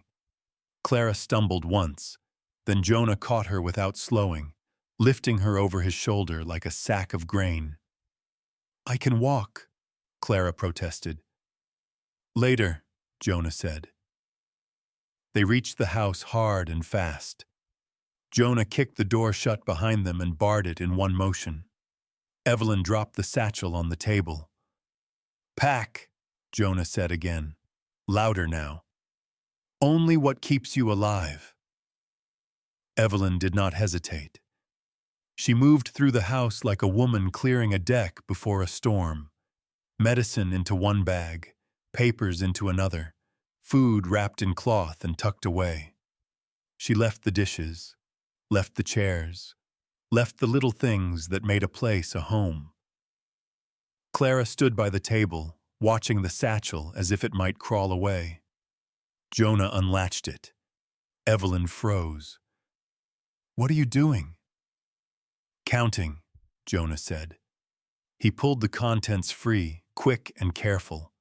Clara stumbled once. Then Jonah caught her without slowing, lifting her over his shoulder like a sack of grain. I can walk, Clara protested. Later, Jonah said. They reached the house hard and fast. Jonah kicked the door shut behind them and barred it in one motion. Evelyn dropped the satchel on the table. Pack, Jonah said again, louder now. Only what keeps you alive. Evelyn did not hesitate. She moved through the house like a woman clearing a deck before a storm. Medicine into one bag, papers into another, food wrapped in cloth and tucked away. She left the dishes, left the chairs, left the little things that made a place a home. Clara stood by the table, watching the satchel as if it might crawl away. Jonah unlatched it. Evelyn froze. What are you doing? Counting, Jonah said. He pulled the contents free, quick and careful.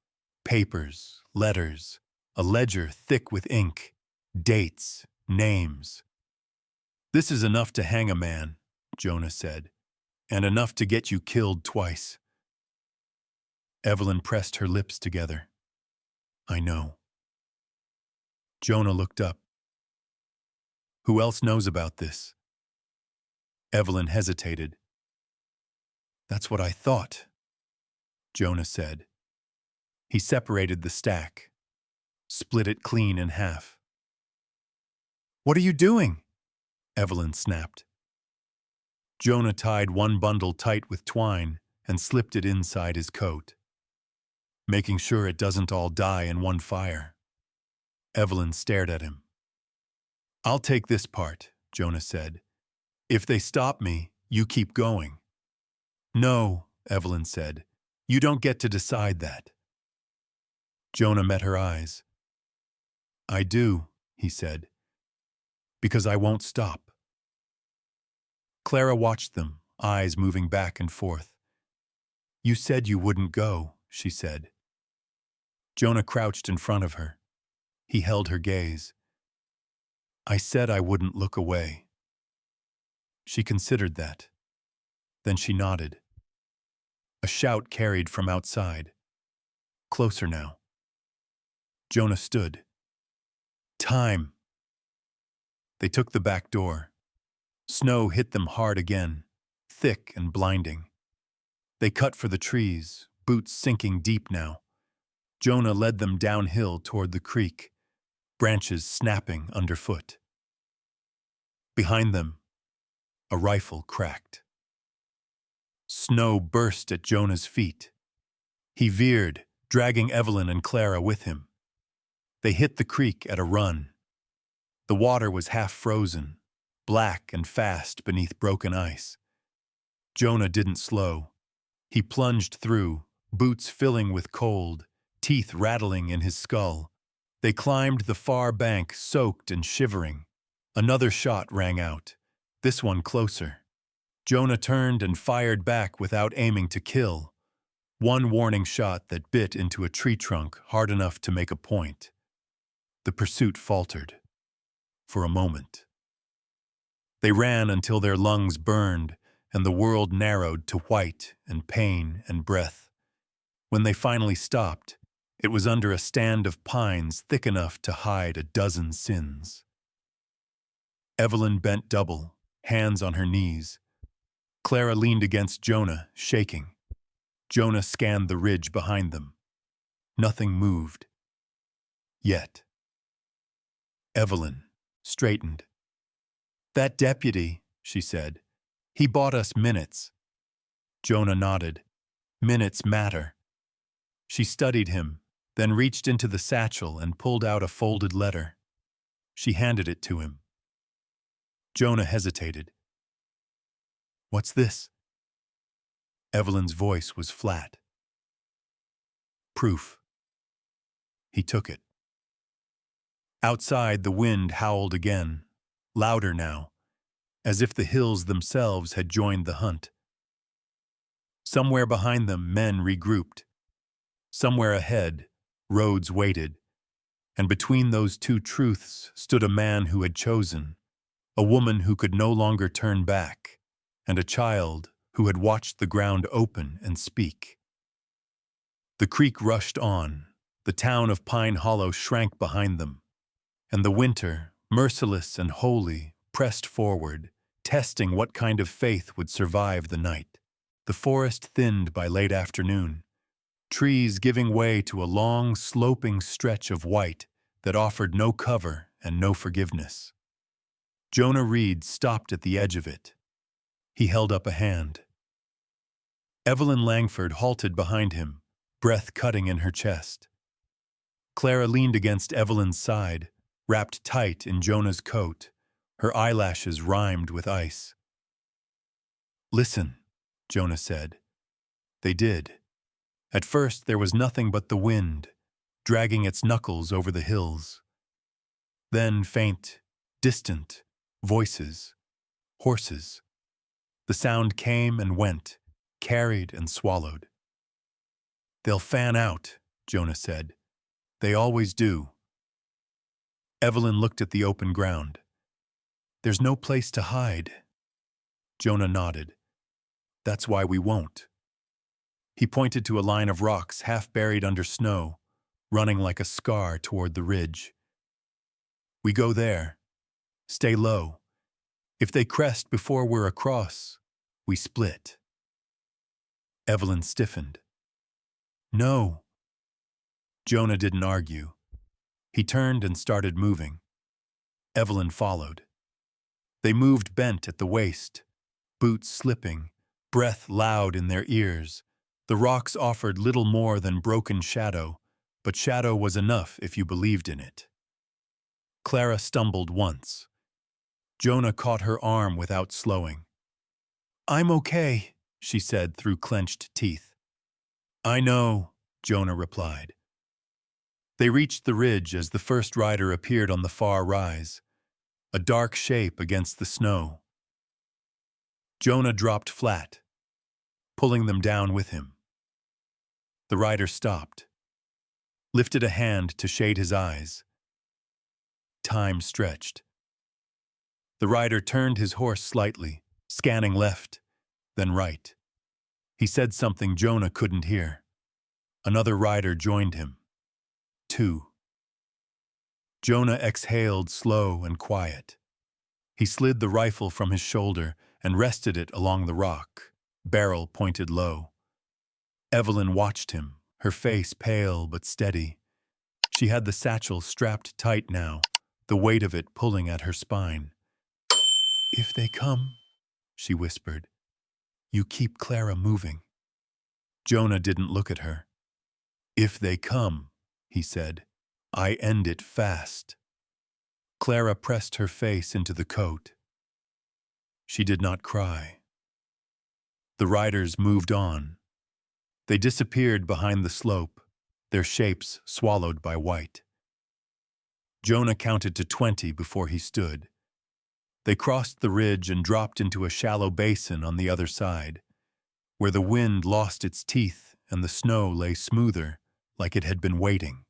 Papers, letters, a ledger thick with ink, dates, names. This is enough to hang a man, Jonah said, and enough to get you killed twice. Evelyn pressed her lips together. I know. Jonah looked up. Who else knows about this? Evelyn hesitated. That's what I thought, Jonah said. He separated the stack, split it clean in half. What are you doing? Evelyn snapped. Jonah tied one bundle tight with twine and slipped it inside his coat, making sure it doesn't all die in one fire. Evelyn stared at him. I'll take this part, Jonah said. If they stop me, you keep going. No, Evelyn said. You don't get to decide that. Jonah met her eyes. I do, he said, because I won't stop. Clara watched them, eyes moving back and forth. You said you wouldn't go, she said. Jonah crouched in front of her. He held her gaze. I said I wouldn't look away. She considered that. Then she nodded. A shout carried from outside. Closer now. Jonah stood. Time. They took the back door. Snow hit them hard again, thick and blinding. They cut for the trees, boots sinking deep now. Jonah led them downhill toward the creek, branches snapping underfoot. Behind them, a rifle cracked. Snow burst at Jonah's feet. He veered, dragging Evelyn and Clara with him. They hit the creek at a run. The water was half frozen, black and fast beneath broken ice. Jonah didn't slow. He plunged through, boots filling with cold, teeth rattling in his skull. They climbed the far bank, soaked and shivering. Another shot rang out, this one closer. Jonah turned and fired back without aiming to kill. One warning shot that bit into a tree trunk hard enough to make a point. The pursuit faltered. For a moment. They ran until their lungs burned and the world narrowed to white and pain and breath. When they finally stopped, it was under a stand of pines thick enough to hide a dozen sins. Evelyn bent double, hands on her knees. Clara leaned against Jonah, shaking. Jonah scanned the ridge behind them. Nothing moved. Yet. Evelyn straightened. "That deputy," she said. "He bought us minutes." Jonah nodded. "Minutes matter." She studied him, then reached into the satchel and pulled out a folded letter. She handed it to him. Jonah hesitated. "What's this?" Evelyn's voice was flat. "Proof." He took it. Outside, the wind howled again, louder now, as if the hills themselves had joined the hunt. Somewhere behind them, men regrouped. Somewhere ahead, roads waited. And between those two truths stood a man who had chosen, a woman who could no longer turn back, and a child who had watched the ground open and speak. The creek rushed on, the town of Pine Hollow shrank behind them, and the winter, merciless and holy, pressed forward, testing what kind of faith would survive the night. The forest thinned by late afternoon, trees giving way to a long, sloping stretch of white that offered no cover and no forgiveness. Jonah Reed stopped at the edge of it. He held up a hand. Evelyn Langford halted behind him, breath cutting in her chest. Clara leaned against Evelyn's side, wrapped tight in Jonah's coat, her eyelashes rimed with ice. "Listen," Jonah said. They did. At first there was nothing but the wind, dragging its knuckles over the hills. Then faint, distant, voices, horses. The sound came and went, carried and swallowed. "They'll fan out," Jonah said. "They always do." Evelyn looked at the open ground. "There's no place to hide." Jonah nodded. "That's why we won't." He pointed to a line of rocks half buried under snow, running like a scar toward the ridge. "We go there. Stay low. If they crest before we're across, we split." Evelyn stiffened. "No." Jonah didn't argue. He turned and started moving. Evelyn followed. They moved bent at the waist, boots slipping, breath loud in their ears. The rocks offered little more than broken shadow, but shadow was enough if you believed in it. Clara stumbled once. Jonah caught her arm without slowing. "I'm okay," she said through clenched teeth. "I know," Jonah replied. They reached the ridge as the first rider appeared on the far rise, a dark shape against the snow. Jonah dropped flat, pulling them down with him. The rider stopped, lifted a hand to shade his eyes. Time stretched. The rider turned his horse slightly, scanning left, then right. He said something Jonah couldn't hear. Another rider joined him. 2. Jonah exhaled slow and quiet. He slid the rifle from his shoulder and rested it along the rock, barrel pointed low. Evelyn watched him, her face pale but steady. She had the satchel strapped tight now, the weight of it pulling at her spine. "If they come," she whispered, "you keep Clara moving." Jonah didn't look at her. If they come, he said, I end it fast. Clara pressed her face into the coat. She did not cry. The riders moved on. They disappeared behind the slope, their shapes swallowed by white. Jonah counted to 20 before he stood. They crossed the ridge and dropped into a shallow basin on the other side, where the wind lost its teeth and the snow lay smoother, like it had been waiting.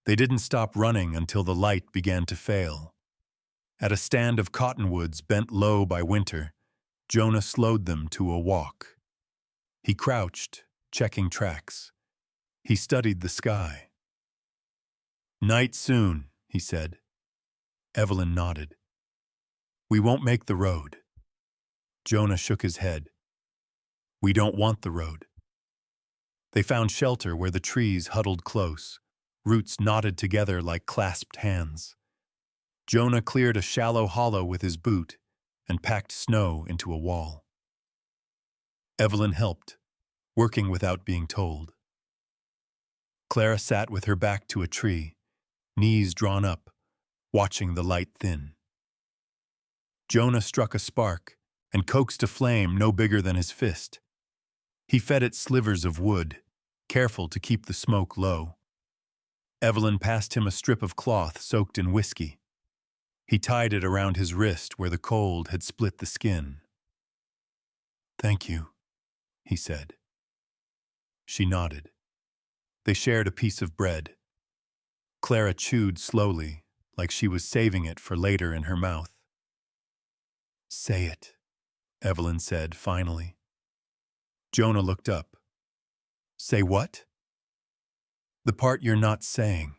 They didn't stop running until the light began to fail. At a stand of cottonwoods bent low by winter, Jonah slowed them to a walk. He crouched, checking tracks. He studied the sky. Night soon, he said. Evelyn nodded. We won't make the road. Jonah shook his head. We don't want the road. They found shelter where the trees huddled close, roots knotted together like clasped hands. Jonah cleared a shallow hollow with his boot and packed snow into a wall. Evelyn helped, working without being told. Clara sat with her back to a tree, knees drawn up, watching the light thin. Jonah struck a spark and coaxed a flame no bigger than his fist. He fed it slivers of wood, careful to keep the smoke low. Evelyn passed him a strip of cloth soaked in whiskey. He tied it around his wrist where the cold had split the skin. Thank you, he said. She nodded. They shared a piece of bread. Clara chewed slowly, like she was saving it for later in her mouth. Say it, Evelyn said finally. Jonah looked up. Say what? The part you're not saying.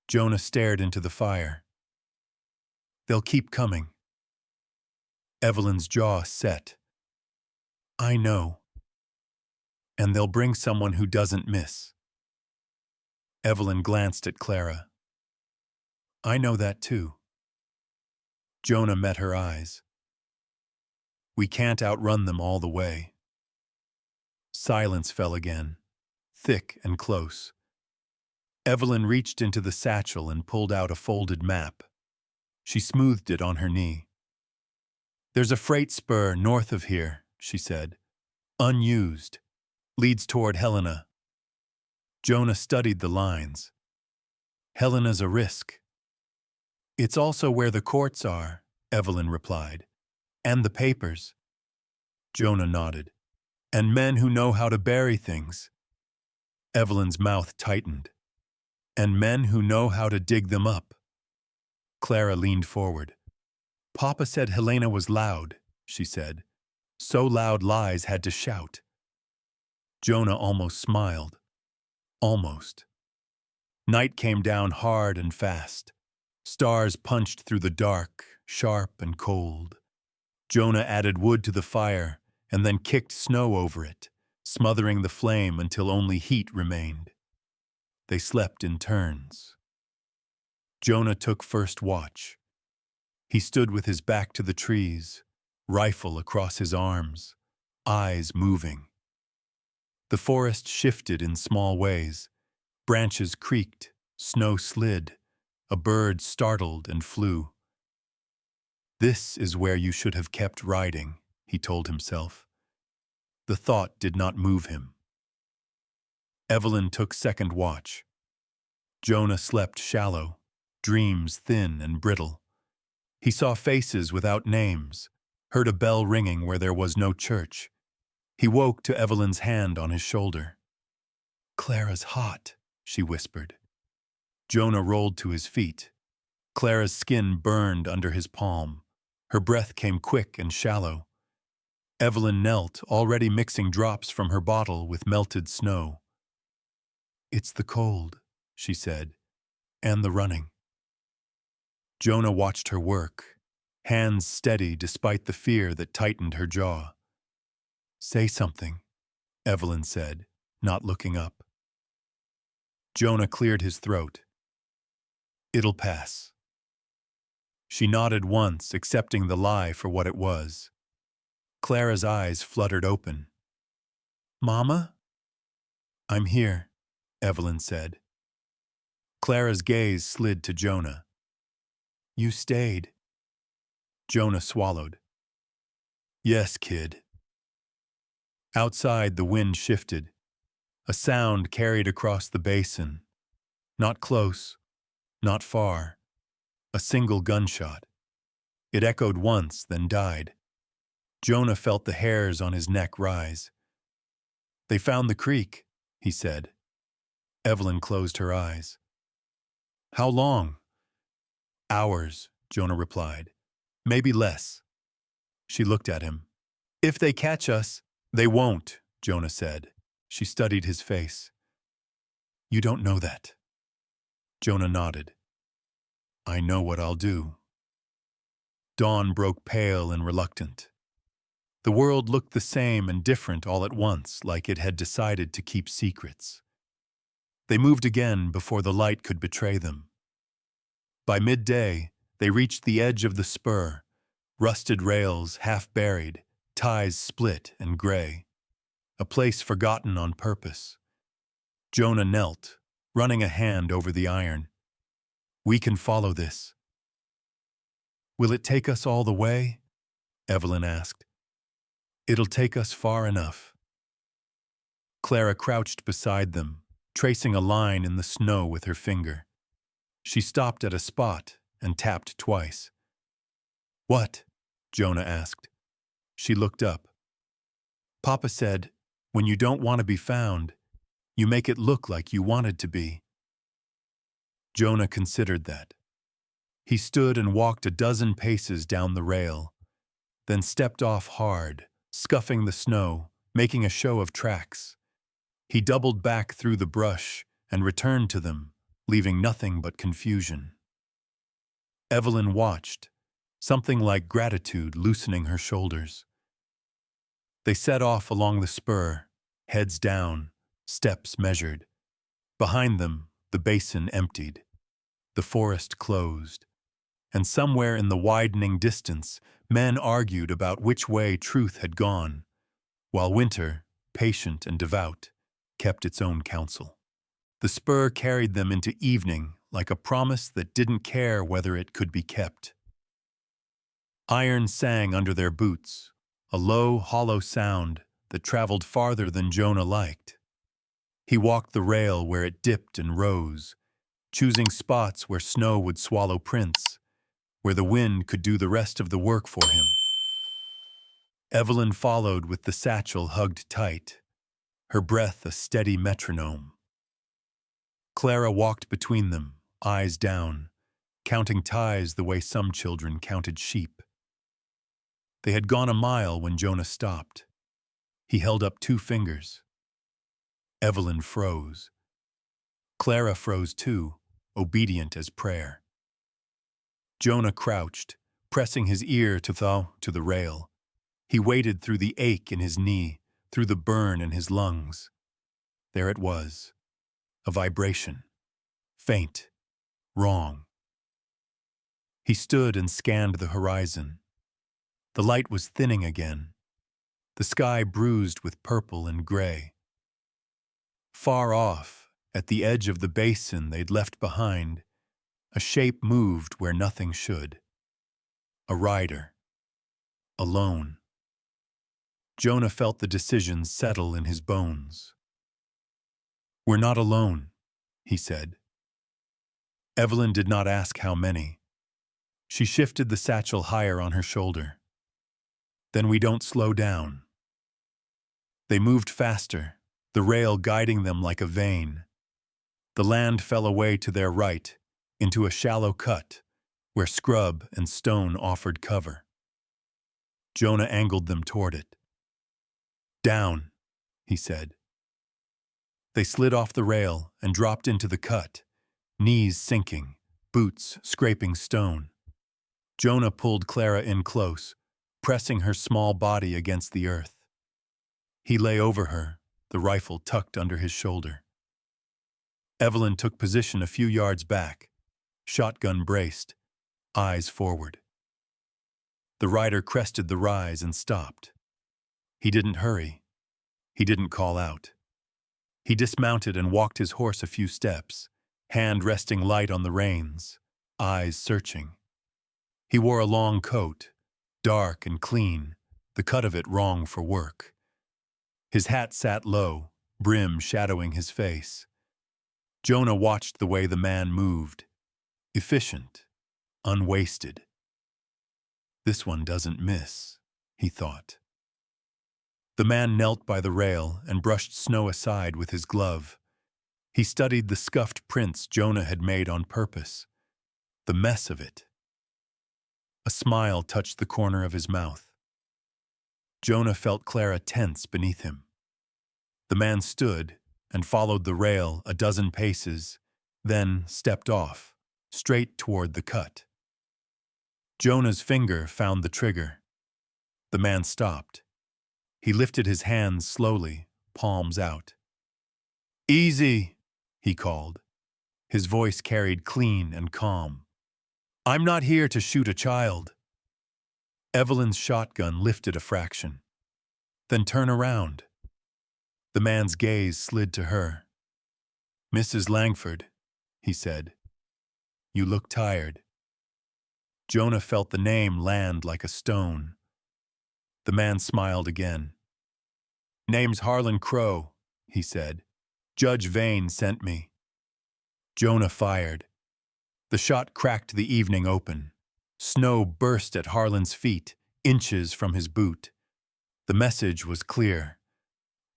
Jonah stared into the fire. They'll keep coming. Evelyn's jaw set. I know. And they'll bring someone who doesn't miss. Evelyn glanced at Clara. I know that too. Jonah met her eyes. We can't outrun them all the way. Silence fell again, thick and close. Evelyn reached into the satchel and pulled out a folded map. She smoothed it on her knee. There's a freight spur north of here, she said. Unused. Leads toward Helena. Jonah studied the lines. Helena's a risk. It's also where the courts are, Evelyn replied. And the papers. Jonah nodded. And men who know how to bury things. Evelyn's mouth tightened. And men who know how to dig them up. Clara leaned forward. Papa said Helena was loud, she said. So loud lies had to shout. Jonah almost smiled. Almost. Night came down hard and fast. Stars punched through the dark, sharp and cold. Jonah added wood to the fire and then kicked snow over it, smothering the flame until only heat remained. They slept in turns. Jonah took first watch. He stood with his back to the trees, rifle across his arms, eyes moving. The forest shifted in small ways. Branches creaked, snow slid, a bird startled and flew. This is where you should have kept riding, he told himself. The thought did not move him. Evelyn took second watch. Jonah slept shallow, dreams thin and brittle. He saw faces without names, heard a bell ringing where there was no church. He woke to Evelyn's hand on his shoulder. Clara's hot, she whispered. Jonah rolled to his feet. Clara's skin burned under his palm. Her breath came quick and shallow. Evelyn knelt, already mixing drops from her bottle with melted snow. It's the cold, she said, and the running. Jonah watched her work, hands steady despite the fear that tightened her jaw. Say something, Evelyn said, not looking up. Jonah cleared his throat. It'll pass. She nodded once, accepting the lie for what it was. Clara's eyes fluttered open. Mama? I'm here, Evelyn said. Clara's gaze slid to Jonah. You stayed. Jonah swallowed. Yes, kid. Outside, the wind shifted. A sound carried across the basin. Not close, not far. A single gunshot. It echoed once, then died. Jonah felt the hairs on his neck rise. They found the creek, he said. Evelyn closed her eyes. How long? Hours, Jonah replied. Maybe less. She looked at him. If they catch us, they won't, Jonah said. She studied his face. You don't know that. Jonah nodded. I know what I'll do. Dawn broke pale and reluctant. The world looked the same and different all at once, like it had decided to keep secrets. They moved again before the light could betray them. By midday, they reached the edge of the spur, rusted rails half buried, ties split and gray. A place forgotten on purpose. Jonah knelt, running a hand over the iron. We can follow this. Will it take us all the way? Evelyn asked. It'll take us far enough. Clara crouched beside them, tracing a line in the snow with her finger. She stopped at a spot and tapped twice. What? Jonah asked. She looked up. Papa said, when you don't want to be found, you make it look like you wanted to be. Jonah considered that. He stood and walked a dozen paces down the rail, then stepped off hard, scuffing the snow, making a show of tracks. He doubled back through the brush and returned to them, leaving nothing but confusion. Evelyn watched, something like gratitude loosening her shoulders. They set off along the spur, heads down, steps measured. Behind them, the basin emptied. The forest closed. And somewhere in the widening distance, men argued about which way truth had gone, while winter, patient and devout, kept its own counsel. The spur carried them into evening like a promise that didn't care whether it could be kept. Iron sang under their boots, a low, hollow sound that traveled farther than Jonah liked. He walked the rail where it dipped and rose, choosing spots where snow would swallow prints, where the wind could do the rest of the work for him. Evelyn followed with the satchel hugged tight, her breath a steady metronome. Clara walked between them, eyes down, counting ties the way some children counted sheep. They had gone a mile when Jonah stopped. He held up 2 fingers. Evelyn froze. Clara froze too, obedient as prayer. Jonah crouched, pressing his ear to the rail. He waited through the ache in his knee, through the burn in his lungs. There it was, a vibration, faint, wrong. He stood and scanned the horizon. The light was thinning again, the sky bruised with purple and gray. Far off, at the edge of the basin they'd left behind, a shape moved where nothing should. A rider. Alone. Jonah felt the decision settle in his bones. We're not alone, he said. Evelyn did not ask how many. She shifted the satchel higher on her shoulder. Then we don't slow down. They moved faster, the rail guiding them like a vein. The land fell away to their right, into a shallow cut, where scrub and stone offered cover. Jonah angled them toward it. Down, he said. They slid off the rail and dropped into the cut, knees sinking, boots scraping stone. Jonah pulled Clara in close, pressing her small body against the earth. He lay over her, the rifle tucked under his shoulder. Evelyn took position a few yards back, shotgun braced, eyes forward. The rider crested the rise and stopped. He didn't hurry. He didn't call out. He dismounted and walked his horse a few steps, hand resting light on the reins, eyes searching. He wore a long coat, dark and clean, the cut of it wrong for work. His hat sat low, brim shadowing his face. Jonah watched the way the man moved. Efficient, unwasted. This one doesn't miss, he thought. The man knelt by the rail and brushed snow aside with his glove. He studied the scuffed prints Jonah had made on purpose. The mess of it. A smile touched the corner of his mouth. Jonah felt Clara tense beneath him. The man stood and followed the rail a dozen paces, then stepped off, straight toward the cut. Jonah's finger found the trigger. The man stopped. He lifted his hands slowly, palms out. "Easy," he called. His voice carried clean and calm. "I'm not here to shoot a child." Evelyn's shotgun lifted a fraction. "Then turn around." The man's gaze slid to her. "Mrs. Langford," he said. "You look tired." Jonah felt the name land like a stone. The man smiled again. "Name's Harlan Crow," he said. "Judge Vane sent me." Jonah fired. The shot cracked the evening open. Snow burst at Harlan's feet, inches from his boot. The message was clear.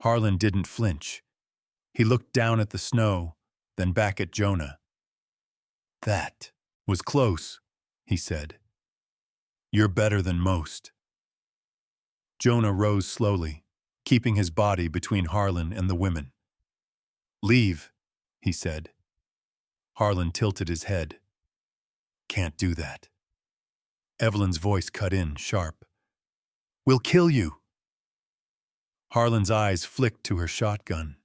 Harlan didn't flinch. He looked down at the snow, then back at Jonah. "That was close," he said. "You're better than most." Jonah rose slowly, keeping his body between Harlan and the women. "Leave," he said. Harlan tilted his head. "Can't do that." Evelyn's voice cut in, sharp. "We'll kill you." Harlan's eyes flicked to her shotgun,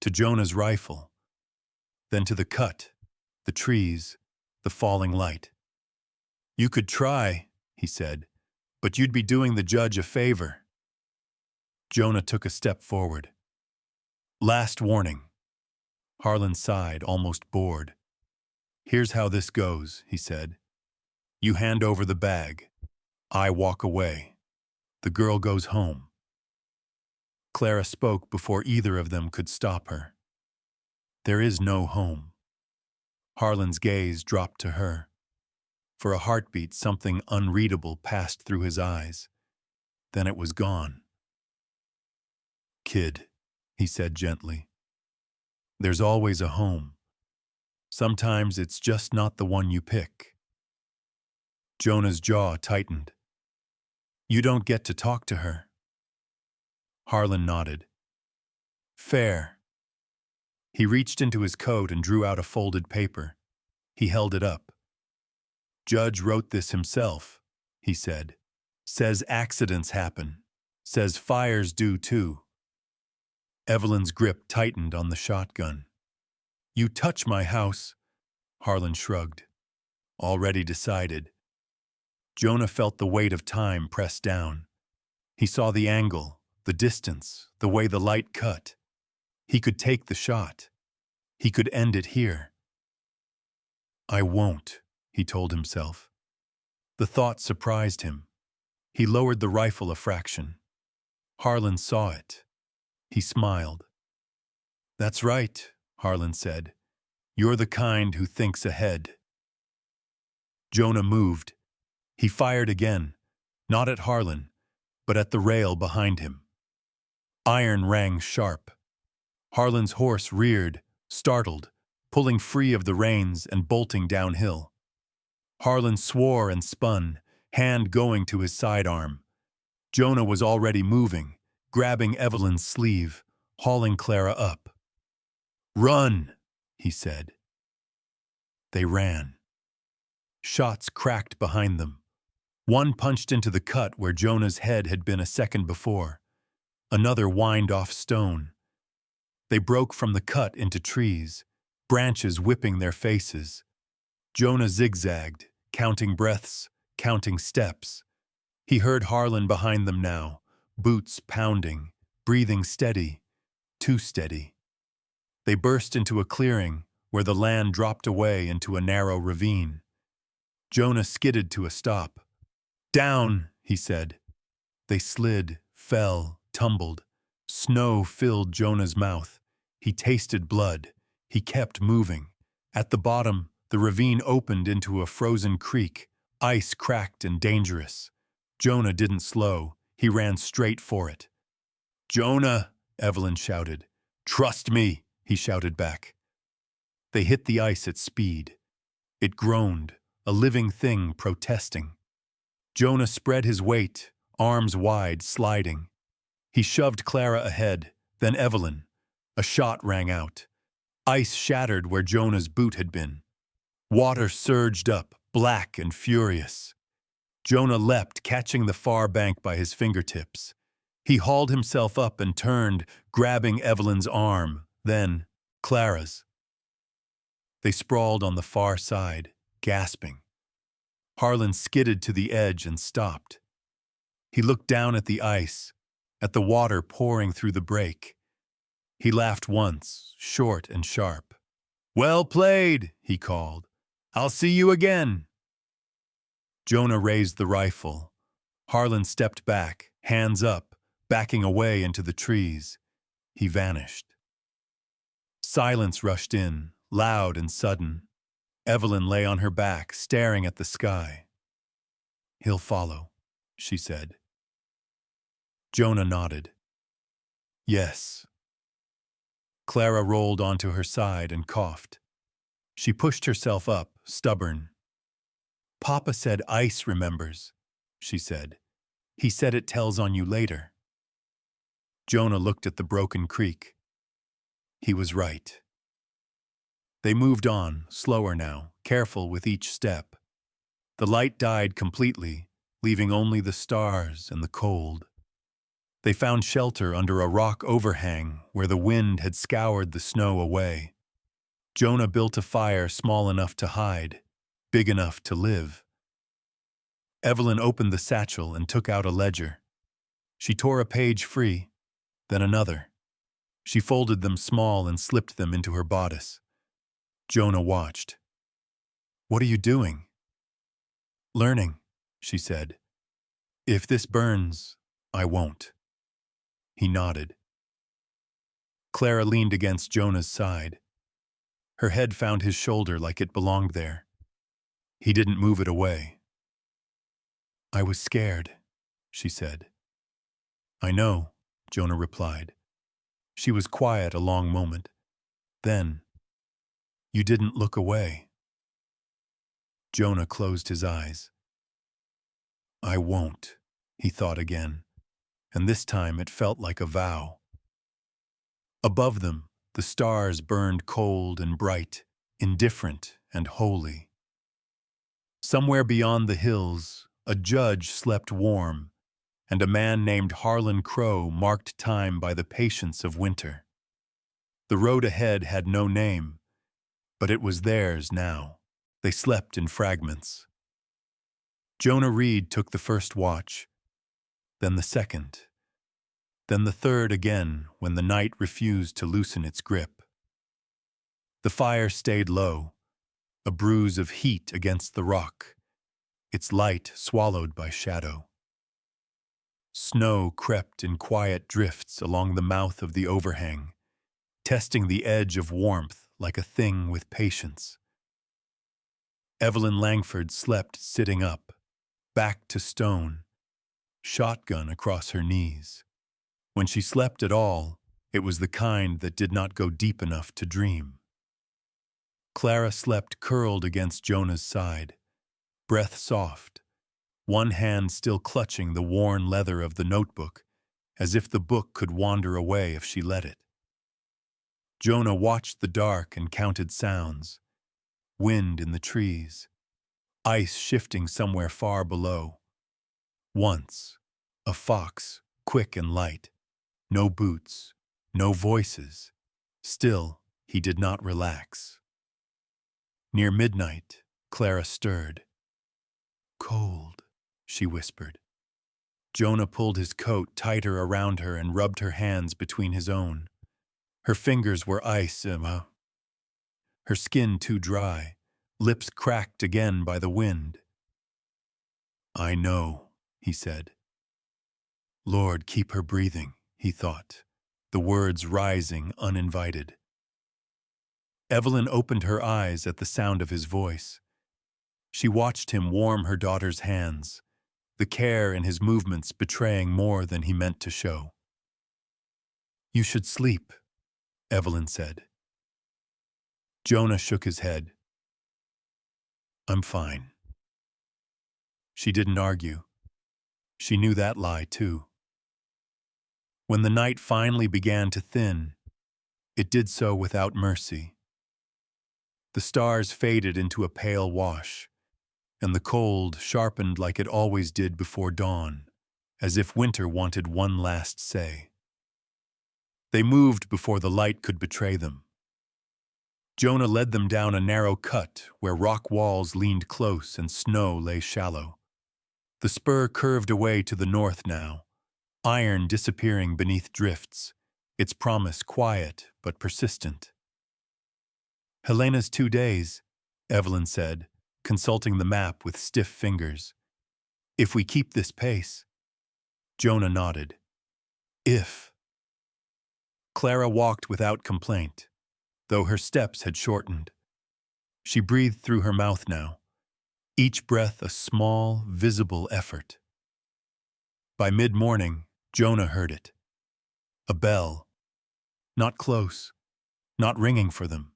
to Jonah's rifle, then to the cut, the trees, the falling light. "You could try," he said, "but you'd be doing the judge a favor." Jonah took a step forward. "Last warning." Harlan sighed, almost bored. "Here's how this goes," he said. "You hand over the bag. I walk away. The girl goes home." Clara spoke before either of them could stop her. "There is no home." Harlan's gaze dropped to her. For a heartbeat, something unreadable passed through his eyes. Then it was gone. "Kid," he said gently, "there's always a home. Sometimes it's just not the one you pick." Jonah's jaw tightened. "You don't get to talk to her." Harlan nodded. "Fair." He reached into his coat and drew out a folded paper. He held it up. "Judge wrote this himself," he said. "Says accidents happen. Says fires do too." Evelyn's grip tightened on the shotgun. "You touch my house," Harlan shrugged. "Already decided." Jonah felt the weight of time press down. He saw the angle, the distance, the way the light cut. He could take the shot. He could end it here. "I won't," he told himself. The thought surprised him. He lowered the rifle a fraction. Harlan saw it. He smiled. "That's right," Harlan said. "You're the kind who thinks ahead." Jonah moved. He fired again, not at Harlan, but at the rail behind him. Iron rang sharp. Harlan's horse reared, startled, pulling free of the reins and bolting downhill. Harlan swore and spun, hand going to his sidearm. Jonah was already moving, grabbing Evelyn's sleeve, hauling Clara up. "Run," he said. They ran. Shots cracked behind them. One punched into the cut where Jonah's head had been a second before. Another whined off stone. They broke from the cut into trees, branches whipping their faces. Jonah zigzagged, counting breaths, counting steps. He heard Harlan behind them now, boots pounding, breathing steady, too steady. They burst into a clearing where the land dropped away into a narrow ravine. Jonah skidded to a stop. "Down," he said. They slid, fell, tumbled. Snow filled Jonah's mouth. He tasted blood. He kept moving. At the bottom, the ravine opened into a frozen creek, ice cracked and dangerous. Jonah didn't slow. He ran straight for it. "Jonah," Evelyn shouted. "Trust me," he shouted back. They hit the ice at speed. It groaned, a living thing protesting. Jonah spread his weight, arms wide, sliding. He shoved Clara ahead, then Evelyn. A shot rang out. Ice shattered where Jonah's boot had been. Water surged up, black and furious. Jonah leapt, catching the far bank by his fingertips. He hauled himself up and turned, grabbing Evelyn's arm, then Clara's. They sprawled on the far side, gasping. Harlan skidded to the edge and stopped. He looked down at the ice, at the water pouring through the break. He laughed once, short and sharp. "Well played," he called. "I'll see you again." Jonah raised the rifle. Harlan stepped back, hands up, backing away into the trees. He vanished. Silence rushed in, loud and sudden. Evelyn lay on her back, staring at the sky. "He'll follow," she said. Jonah nodded. "Yes." Clara rolled onto her side and coughed. She pushed herself up, stubborn. "Papa said ice remembers," she said. "He said it tells on you later." Jonah looked at the broken creek. He was right. They moved on, slower now, careful with each step. The light died completely, leaving only the stars and the cold. They found shelter under a rock overhang where the wind had scoured the snow away. Jonah built a fire small enough to hide, big enough to live. Evelyn opened the satchel and took out a ledger. She tore a page free, then another. She folded them small and slipped them into her bodice. Jonah watched. "What are you doing?" "Learning," she said. "If this burns, I won't." He nodded. Clara leaned against Jonah's side. Her head found his shoulder like it belonged there. He didn't move it away. "I was scared," she said. "I know," Jonah replied. She was quiet a long moment. Then, "You didn't look away." Jonah closed his eyes. "I won't," he thought again, and this time it felt like a vow. Above them, the stars burned cold and bright, indifferent and holy. Somewhere beyond the hills, a judge slept warm, and a man named Harlan Crow marked time by the patience of winter. The road ahead had no name, but it was theirs now. They slept in fragments. Jonah Reed took the first watch, then the second, then the third again when the night refused to loosen its grip. The fire stayed low, a bruise of heat against the rock, its light swallowed by shadow. Snow crept in quiet drifts along the mouth of the overhang, testing the edge of warmth like a thing with patience. Evelyn Langford slept sitting up, back to stone, shotgun across her knees. When she slept at all, it was the kind that did not go deep enough to dream. Clara slept curled against Jonah's side, breath soft, one hand still clutching the worn leather of the notebook, as if the book could wander away if she let it. Jonah watched the dark and counted sounds, wind in the trees, ice shifting somewhere far below. Once, a fox, quick and light, no boots, no voices. Still, he did not relax. Near midnight, Clara stirred. "Cold," she whispered. Jonah pulled his coat tighter around her and rubbed her hands between his own. Her fingers were ice, her skin too dry, lips cracked again by the wind. "I know," he said. "Lord, keep her breathing," he thought, the words rising uninvited. Evelyn opened her eyes at the sound of his voice. She watched him warm her daughter's hands, the care in his movements betraying more than he meant to show. "You should sleep," Evelyn said. Jonah shook his head. "I'm fine." She didn't argue. She knew that lie, too. When the night finally began to thin, it did so without mercy. The stars faded into a pale wash, and the cold sharpened like it always did before dawn, as if winter wanted one last say. They moved before the light could betray them. Jonah led them down a narrow cut where rock walls leaned close and snow lay shallow. The spur curved away to the north now, iron disappearing beneath drifts, its promise quiet but persistent. "Helena's 2 days," Evelyn said, consulting the map with stiff fingers. "If we keep this pace." Jonah nodded. "If." Clara walked without complaint, though her steps had shortened. She breathed through her mouth now, each breath a small, visible effort. By mid-morning, Jonah heard it. A bell. Not close, not ringing for them.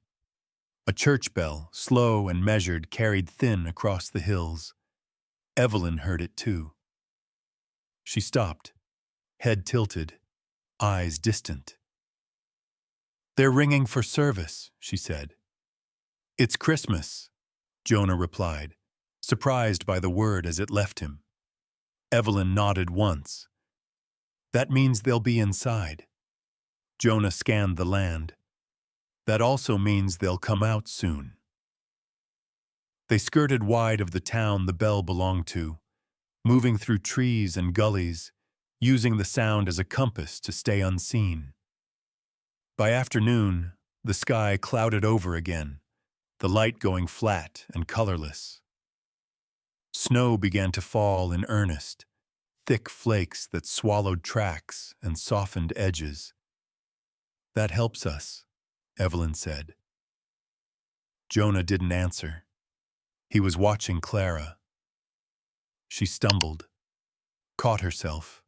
A church bell, slow and measured, carried thin across the hills. Evelyn heard it too. She stopped, head tilted, eyes distant. "They're ringing for service," she said. "It's Christmas," Jonah replied, surprised by the word as it left him. Evelyn nodded once. "That means they'll be inside." Jonah scanned the land. "That also means they'll come out soon." They skirted wide of the town the bell belonged to, moving through trees and gullies, using the sound as a compass to stay unseen. By afternoon, the sky clouded over again, the light going flat and colorless. Snow began to fall in earnest, thick flakes that swallowed tracks and softened edges. "That helps us," Evelyn said. Jonah didn't answer. He was watching Clara. She stumbled, caught herself,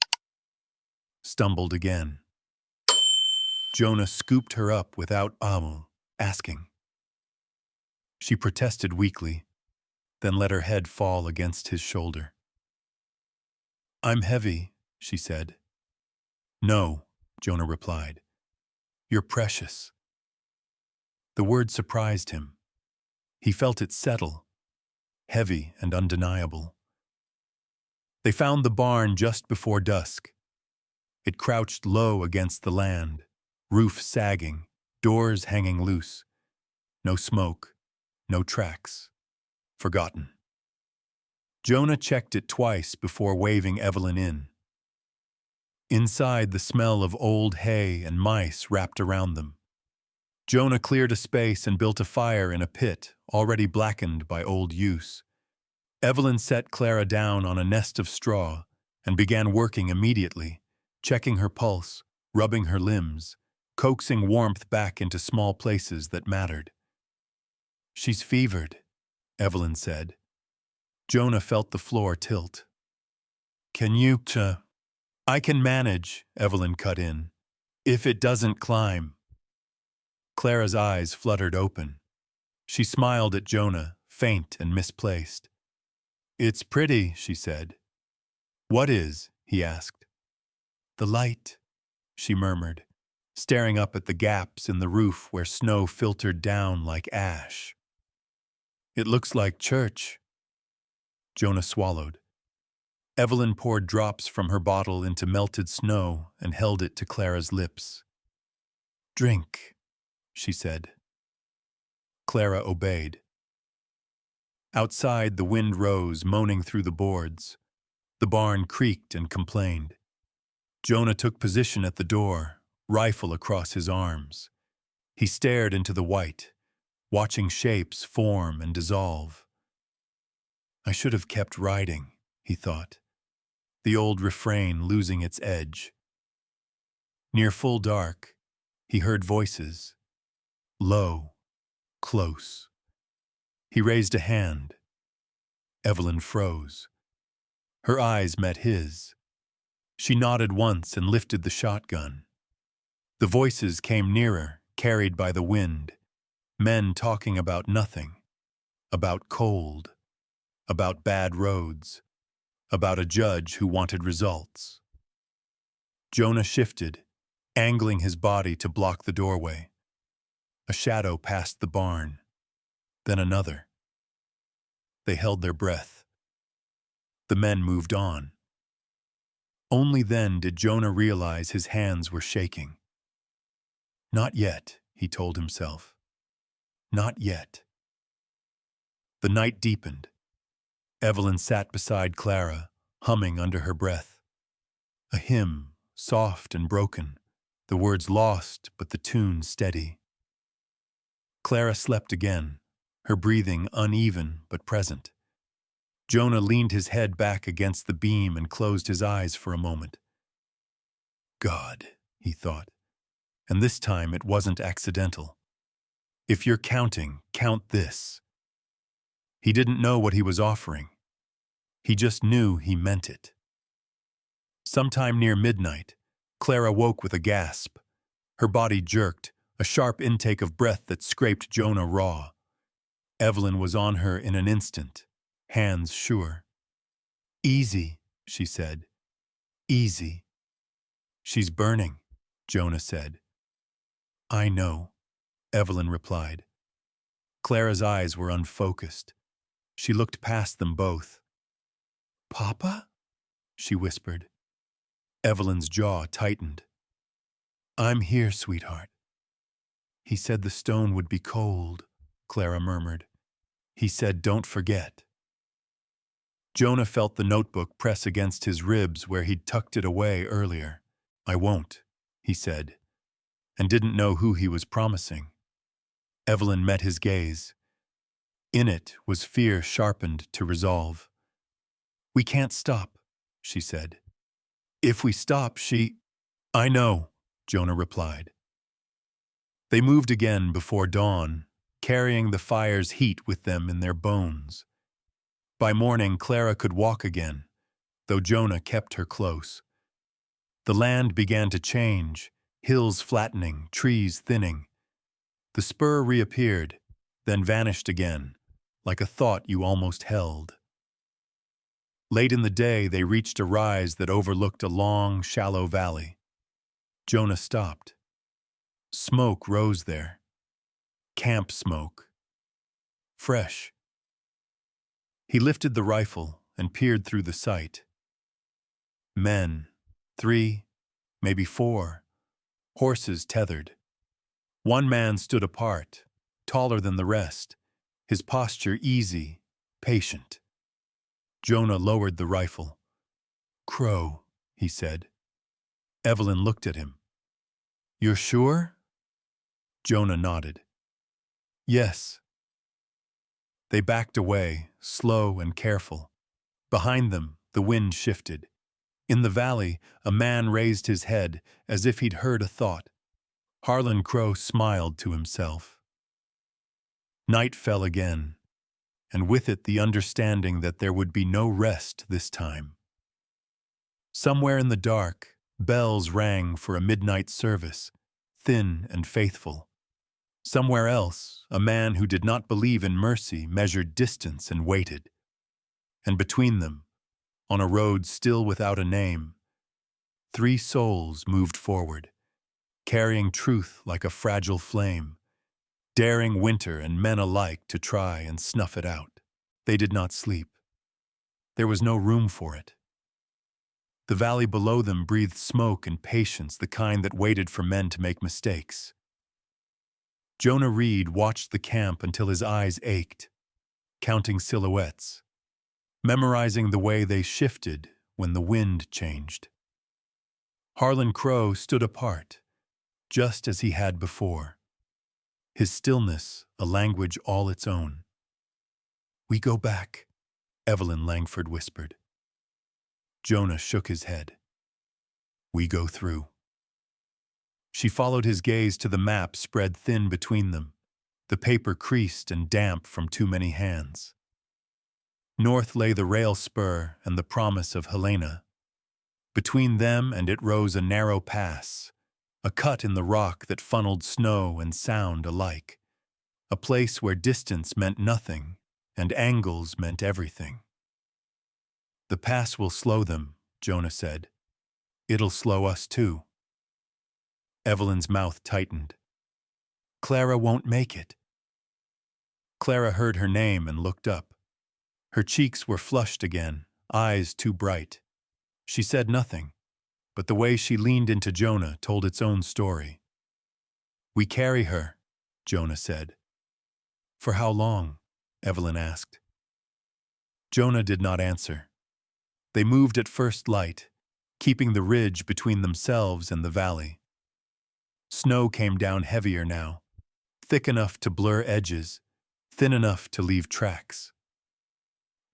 stumbled again. Jonah scooped her up without asking. She protested weakly, then let her head fall against his shoulder. "I'm heavy," she said. "No," Jonah replied. "You're precious." The word surprised him. He felt it settle, heavy and undeniable. They found the barn just before dusk. It crouched low against the land, roof sagging, doors hanging loose. No smoke, no tracks. Forgotten. Jonah checked it twice before waving Evelyn in. Inside, the smell of old hay and mice wrapped around them. Jonah cleared a space and built a fire in a pit already blackened by old use. Evelyn set Clara down on a nest of straw and began working immediately, checking her pulse, rubbing her limbs, coaxing warmth back into small places that mattered. "She's fevered," Evelyn said. Jonah felt the floor tilt. "Can you, I can manage," Evelyn cut in. "If it doesn't climb." Clara's eyes fluttered open. She smiled at Jonah, faint and misplaced. "It's pretty," she said. "What is?" he asked. "The light," she murmured, staring up at the gaps in the roof where snow filtered down like ash. "It looks like church." Jonah swallowed. Evelyn poured drops from her bottle into melted snow and held it to Clara's lips. "Drink," she said. Clara obeyed. Outside, the wind rose, moaning through the boards. The barn creaked and complained. Jonah took position at the door, rifle across his arms. He stared into the white, watching shapes form and dissolve. I should have kept riding, he thought, the old refrain losing its edge. Near full dark, he heard voices, low, close. He raised a hand. Evelyn froze. Her eyes met his. She nodded once and lifted the shotgun. The voices came nearer, carried by the wind, men talking about nothing, about cold, about bad roads, about a judge who wanted results. Jonah shifted, angling his body to block the doorway. A shadow passed the barn, then another. They held their breath. The men moved on. Only then did Jonah realize his hands were shaking. Not yet, he told himself. Not yet. The night deepened. Evelyn sat beside Clara, humming under her breath. A hymn, soft and broken, the words lost but the tune steady. Clara slept again, her breathing uneven but present. Jonah leaned his head back against the beam and closed his eyes for a moment. God, he thought, and this time it wasn't accidental. If you're counting, count this. He didn't know what he was offering. He just knew he meant it. Sometime near midnight, Clara woke with a gasp. Her body jerked, a sharp intake of breath that scraped Jonah raw. Evelyn was on her in an instant, hands sure. Easy, she said. Easy. She's burning, Jonah said. I know, Evelyn replied. Clara's eyes were unfocused. She looked past them both. Papa? She whispered. Evelyn's jaw tightened. I'm here, sweetheart. He said the stone would be cold, Clara murmured. He said don't forget. Jonah felt the notebook press against his ribs where he'd tucked it away earlier. I won't, he said, and didn't know who he was promising. Evelyn met his gaze. In it was fear sharpened to resolve. We can't stop, she said. If we stop, I know, Jonah replied. They moved again before dawn, carrying the fire's heat with them in their bones. By morning, Clara could walk again, though Jonah kept her close. The land began to change, hills flattening, trees thinning. The spur reappeared, then vanished again, like a thought you almost held. Late in the day, they reached a rise that overlooked a long, shallow valley. Jonah stopped. Smoke rose there. Camp smoke. Fresh. He lifted the rifle and peered through the sight. Men, 3, maybe 4, horses tethered. One man stood apart, taller than the rest, his posture easy, patient. Jonah lowered the rifle. Crow, he said. Evelyn looked at him. You're sure? Jonah nodded. Yes. They backed away, slow and careful. Behind them, the wind shifted. In the valley, a man raised his head as if he'd heard a thought. Harlan Crow smiled to himself. Night fell again, and with it the understanding that there would be no rest this time. Somewhere in the dark, bells rang for a midnight service, thin and faithful. Somewhere else, a man who did not believe in mercy measured distance and waited. And between them, on a road still without a name, 3 souls moved forward, carrying truth like a fragile flame, daring winter and men alike to try and snuff it out. They did not sleep. There was no room for it. The valley below them breathed smoke and patience, the kind that waited for men to make mistakes. Jonah Reed watched the camp until his eyes ached, counting silhouettes, memorizing the way they shifted when the wind changed. Harlan Crow stood apart, just as he had before. his stillness a language all its own. "We go back," Evelyn Langford whispered. Jonah shook his head. "We go through." She followed his gaze to the map spread thin between them, the paper creased and damp from too many hands. North lay the rail spur and the promise of Helena. Between them and it rose a narrow pass, a cut in the rock that funneled snow and sound alike, a place where distance meant nothing and angles meant everything. "The pass will slow them," Jonah said. "It'll slow us too." Evelyn's mouth tightened. "Clara won't make it." Clara heard her name and looked up. Her cheeks were flushed again, eyes too bright. She said nothing, but the way she leaned into Jonah told its own story. "We carry her," Jonah said. "For how long?" Evelyn asked. Jonah did not answer. They moved at first light, keeping the ridge between themselves and the valley. Snow came down heavier now, thick enough to blur edges, thin enough to leave tracks.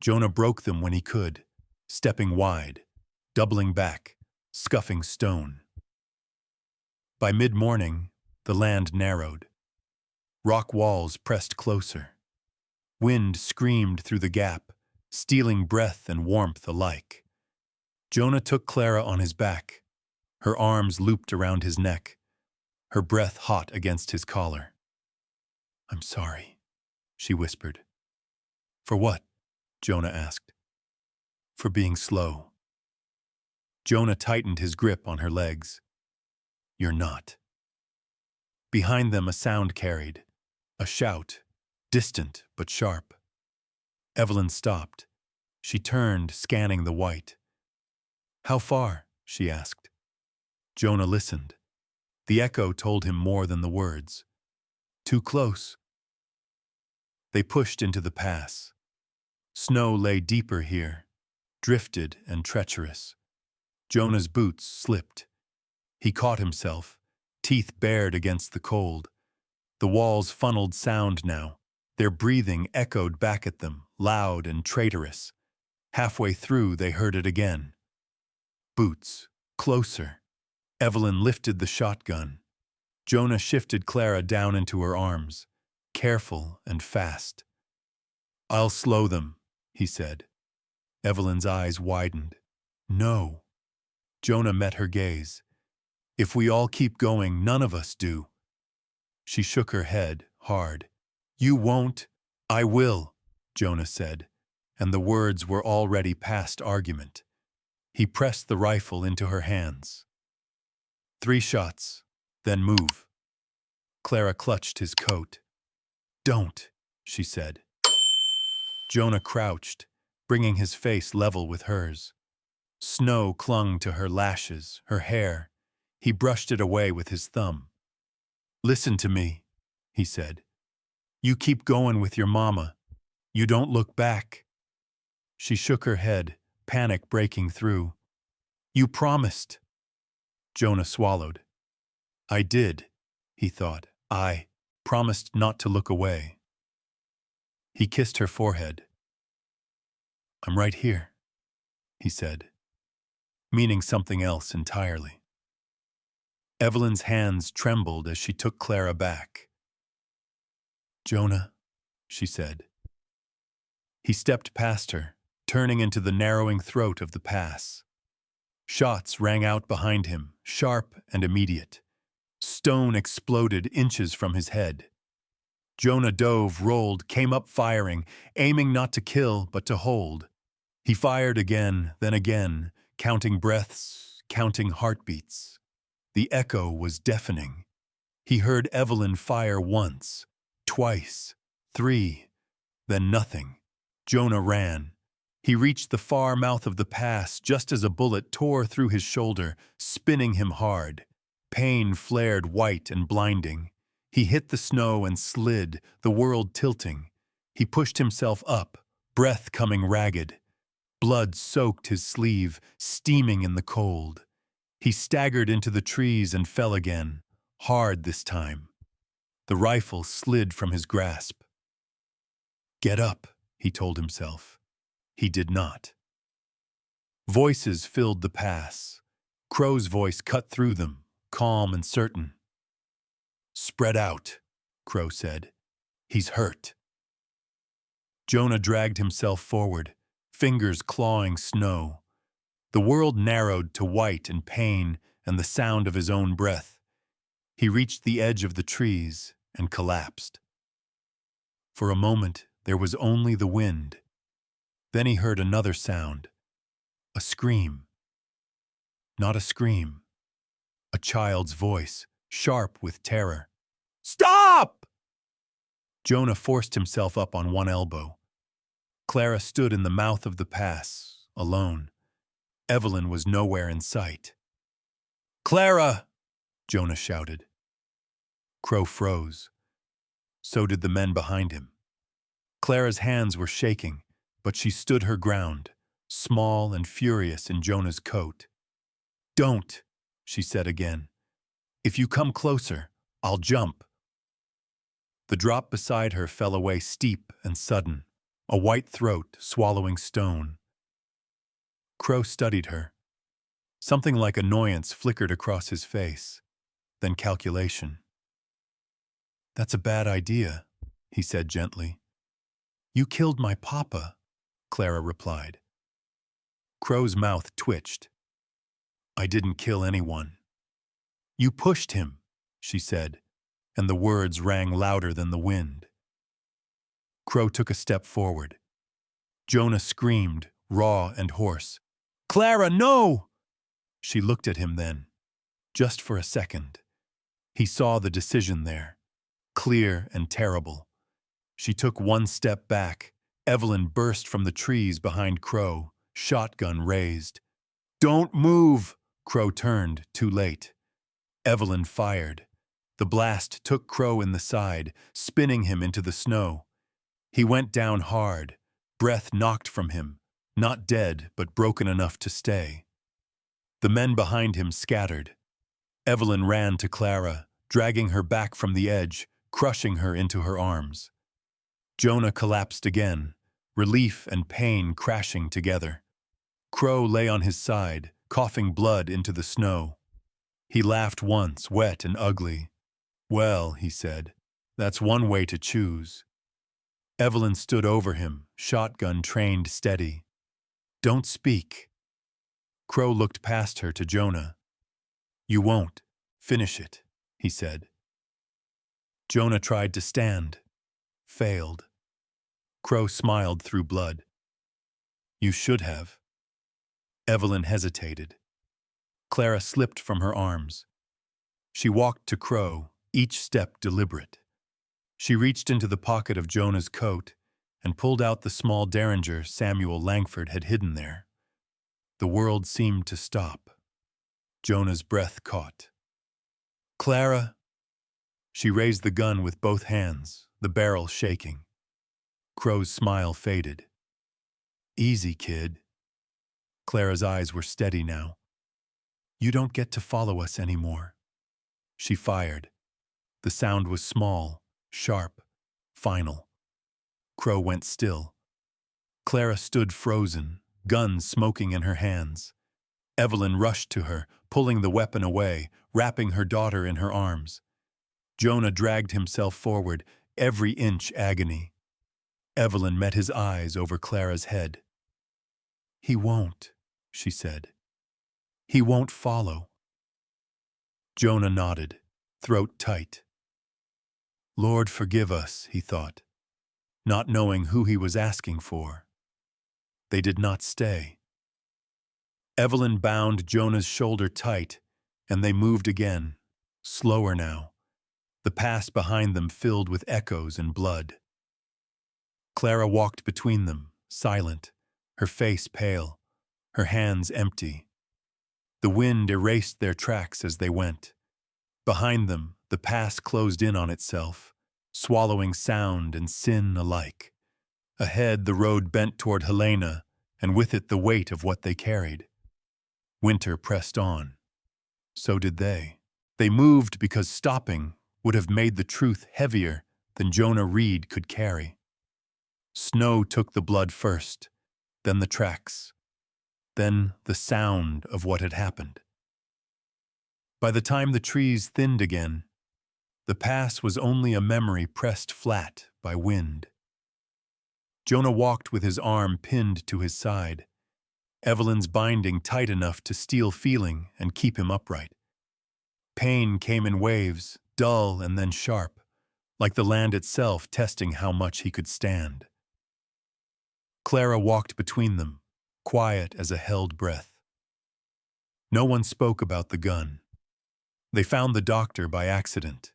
Jonah broke them when he could, stepping wide, doubling back, scuffing stone. By mid-morning, the land narrowed. Rock walls pressed closer. Wind screamed through the gap, stealing breath and warmth alike. Jonah took Clara on his back, her arms looped around his neck, her breath hot against his collar. "I'm sorry," she whispered. "For what?" Jonah asked. "For being slow." Jonah tightened his grip on her legs. "You're not." Behind them a sound carried, a shout, distant but sharp. Evelyn stopped. She turned, scanning the white. "How far?" she asked. Jonah listened. The echo told him more than the words. "Too close." They pushed into the pass. Snow lay deeper here, drifted and treacherous. Jonah's boots slipped. He caught himself, teeth bared against the cold. The walls funneled sound now. Their breathing echoed back at them, loud and traitorous. Halfway through, they heard it again. Boots, closer. Evelyn lifted the shotgun. Jonah shifted Clara down into her arms, careful and fast. "I'll slow them," he said. Evelyn's eyes widened. "No." Jonah met her gaze. "If we all keep going, none of us do." She shook her head, hard. "You won't." "I will," Jonah said, and the words were already past argument. He pressed the rifle into her hands. 3 shots, then move. Clara clutched his coat. "Don't," she said. Jonah crouched, bringing his face level with hers. Snow clung to her lashes, her hair. He brushed it away with his thumb. "Listen to me," he said. "You keep going with your mama. You don't look back." She shook her head, panic breaking through. "You promised." Jonah swallowed. "I did," he thought. "I promised not to look away." He kissed her forehead. "I'm right here," he said, meaning something else entirely. Evelyn's hands trembled as she took Clara back. "Jonah," she said. He stepped past her, turning into the narrowing throat of the pass. Shots rang out behind him, sharp and immediate. Stone exploded inches from his head. Jonah dove, rolled, came up firing, aiming not to kill but to hold. He fired again, then again, counting breaths, counting heartbeats. The echo was deafening. He heard Evelyn fire once, twice, 3, then nothing. Jonah ran. He reached the far mouth of the pass just as a bullet tore through his shoulder, spinning him hard. Pain flared white and blinding. He hit the snow and slid, the world tilting. He pushed himself up, breath coming ragged. Blood soaked his sleeve, steaming in the cold. He staggered into the trees and fell again, hard this time. The rifle slid from his grasp. "Get up," he told himself. He did not. Voices filled the pass. Crow's voice cut through them, calm and certain. "Spread out," Crow said. "He's hurt." Jonah dragged himself forward, fingers clawing snow. The world narrowed to white and pain and the sound of his own breath. He reached the edge of the trees and collapsed. For a moment, there was only the wind. Then he heard another sound. A scream. Not a scream. A child's voice, sharp with terror. "Stop!" Jonah forced himself up on one elbow. Clara stood in the mouth of the pass, alone. Evelyn was nowhere in sight. "Clara!" Jonah shouted. Crow froze. So did the men behind him. Clara's hands were shaking, but she stood her ground, small and furious in Jonah's coat. "Don't," she said again. "If you come closer, I'll jump." The drop beside her fell away steep and sudden, a white throat swallowing stone. Crow studied her. Something like annoyance flickered across his face, then calculation. "That's a bad idea," he said gently. "You killed my papa," Clara replied. Crow's mouth twitched. "I didn't kill anyone." "You pushed him," she said, and the words rang louder than the wind. Crow took a step forward. Jonah screamed, raw and hoarse. "Clara, no!" She looked at him then, just for a second. He saw the decision there, clear and terrible. She took one step back. Evelyn burst from the trees behind Crow, shotgun raised. "Don't move!" Crow turned, too late. Evelyn fired. The blast took Crow in the side, spinning him into the snow. He went down hard, breath knocked from him, not dead but broken enough to stay. The men behind him scattered. Evelyn ran to Clara, dragging her back from the edge, crushing her into her arms. Jonah collapsed again, relief and pain crashing together. Crow lay on his side, coughing blood into the snow. He laughed once, wet and ugly. "Well," he said, "that's one way to choose." Evelyn stood over him, shotgun trained steady. "Don't speak." Crow looked past her to Jonah. "You won't. Finish it," he said. Jonah tried to stand. Failed. Crow smiled through blood. "You should have." Evelyn hesitated. Clara slipped from her arms. She walked to Crow, each step deliberate. She reached into the pocket of Jonah's coat and pulled out the small derringer Samuel Langford had hidden there. The world seemed to stop. Jonah's breath caught. "Clara!" She raised the gun with both hands, the barrel shaking. Crow's smile faded. "Easy, kid." Clara's eyes were steady now. "You don't get to follow us anymore." She fired. The sound was small, sharp, final. Crow went still. Clara stood frozen, gun smoking in her hands. Evelyn rushed to her, pulling the weapon away, wrapping her daughter in her arms. Jonah dragged himself forward, every inch agony. Evelyn met his eyes over Clara's head. "He won't," she said. "He won't follow." Jonah nodded, throat tight. Lord forgive us, he thought, not knowing who he was asking for. They did not stay. Evelyn bound Jonah's shoulder tight, and they moved again, slower now, the past behind them filled with echoes and blood. Clara walked between them, silent, her face pale, her hands empty. The wind erased their tracks as they went. Behind them, the past closed in on itself, swallowing sound and sin alike. Ahead, the road bent toward Helena, and with it the weight of what they carried. Winter pressed on. So did they. They moved because stopping would have made the truth heavier than Jonah Reed could carry. Snow took the blood first, then the tracks, then the sound of what had happened. By the time the trees thinned again, the pass was only a memory pressed flat by wind. Jonah walked with his arm pinned to his side, Evelyn's binding tight enough to steal feeling and keep him upright. Pain came in waves, dull and then sharp, like the land itself testing how much he could stand. Clara walked between them, quiet as a held breath. No one spoke about the gun. They found the doctor by accident.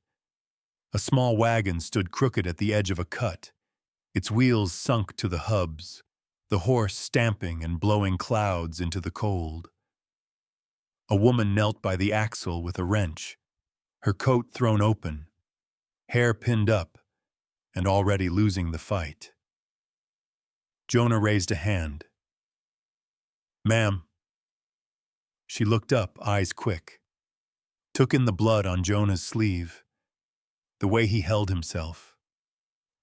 A small wagon stood crooked at the edge of a cut, its wheels sunk to the hubs, the horse stamping and blowing clouds into the cold. A woman knelt by the axle with a wrench, her coat thrown open, hair pinned up, and already losing the fight. Jonah raised a hand. "Ma'am." She looked up, eyes quick, took in the blood on Jonah's sleeve, the way he held himself,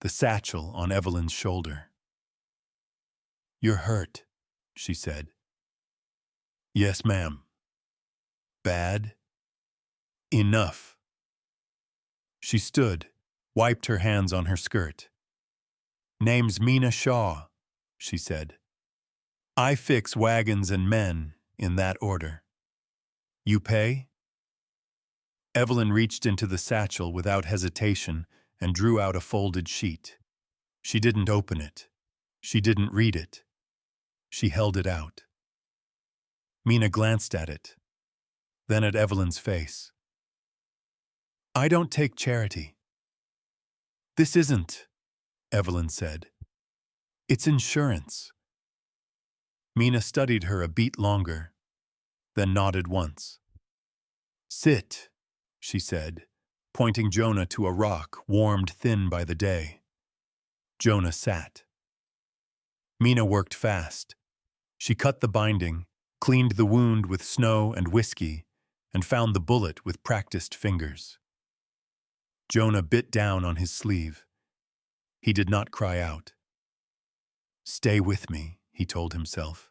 the satchel on Evelyn's shoulder. "You're hurt," she said. "Yes, ma'am." "Bad?" "Enough." She stood, wiped her hands on her skirt. "Name's Mina Shaw," she said. "I fix wagons and men in that order. You pay?" Evelyn reached into the satchel without hesitation and drew out a folded sheet. She didn't open it. She didn't read it. She held it out. Mina glanced at it, then at Evelyn's face. "I don't take charity." "This isn't," Evelyn said. "It's insurance." Mina studied her a beat longer, then nodded once. "Sit," she said, pointing Jonah to a rock warmed thin by the day. Jonah sat. Mina worked fast. She cut the binding, cleaned the wound with snow and whiskey, and found the bullet with practiced fingers. Jonah bit down on his sleeve. He did not cry out. "Stay with me," he told himself.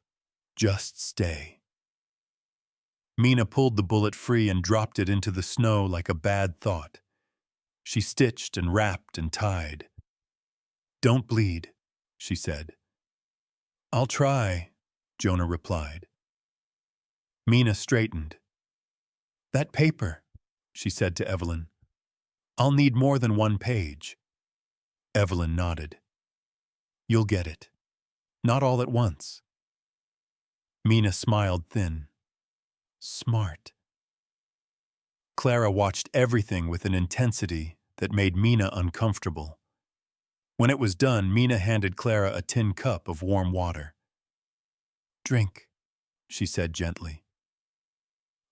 "Just stay." Mina pulled the bullet free and dropped it into the snow like a bad thought. She stitched and wrapped and tied. "Don't bleed," she said. "I'll try," Jonah replied. Mina straightened. "That paper," she said to Evelyn. "I'll need more than one page." Evelyn nodded. "You'll get it. Not all at once." Mina smiled thin. "Smart." Clara watched everything with an intensity that made Mina uncomfortable. When it was done, Mina handed Clara a tin cup of warm water. "Drink," she said gently.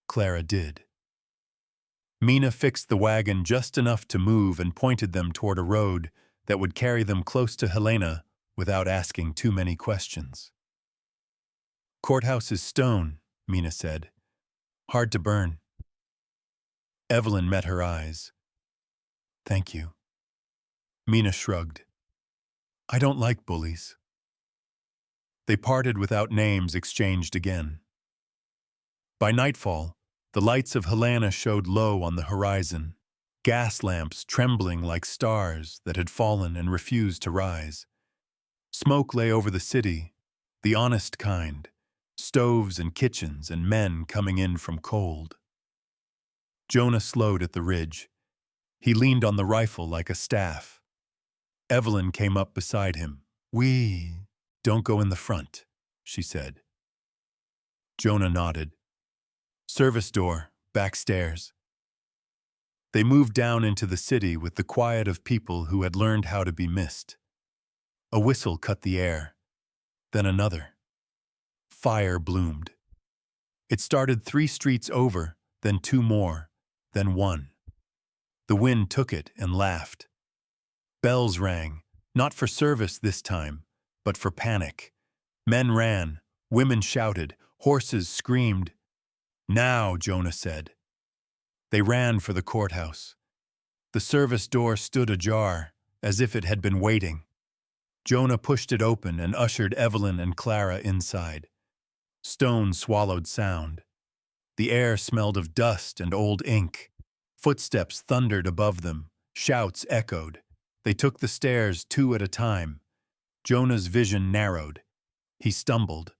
Clara did. Mina fixed the wagon just enough to move and pointed them toward a road that would carry them close to Helena without asking too many questions. "Courthouse is stone," Mina said. "Hard to burn." Evelyn met her eyes. "Thank you." Mina shrugged. "I don't like bullies." They parted without names exchanged again. By nightfall, the lights of Helena showed low on the horizon, gas lamps trembling like stars that had fallen and refused to rise. Smoke lay over the city, the honest kind, stoves and kitchens and men coming in from cold. Jonah slowed at the ridge. He leaned on the rifle like a staff. Evelyn came up beside him. "Don't go in the front," she said. Jonah nodded. "Service door, backstairs." They moved down into the city with the quiet of people who had learned how to be missed. A whistle cut the air, then another. Fire bloomed. It started 3 streets over, then 2 more, then 1. The wind took it and laughed. Bells rang, not for service this time, but for panic. Men ran, women shouted, horses screamed. "Now," Jonah said. They ran for the courthouse. The service door stood ajar, as if it had been waiting. Jonah pushed it open and ushered Evelyn and Clara inside. Stone swallowed sound. The air smelled of dust and old ink. Footsteps thundered above them. Shouts echoed. They took the stairs 2 at a time. Jonah's vision narrowed. He stumbled.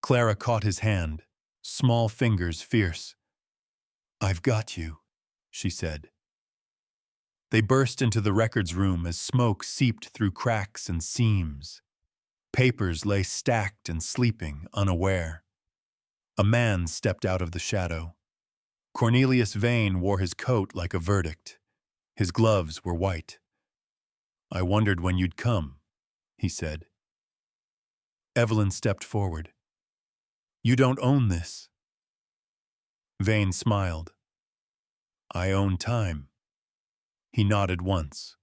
Clara caught his hand, small fingers fierce. "I've got you," she said. They burst into the records room as smoke seeped through cracks and seams. Papers lay stacked and sleeping, unaware. A man stepped out of the shadow. Cornelius Vane wore his coat like a verdict. His gloves were white. "I wondered when you'd come," he said. Evelyn stepped forward. "You don't own this." Vane smiled. "I own time." He nodded once.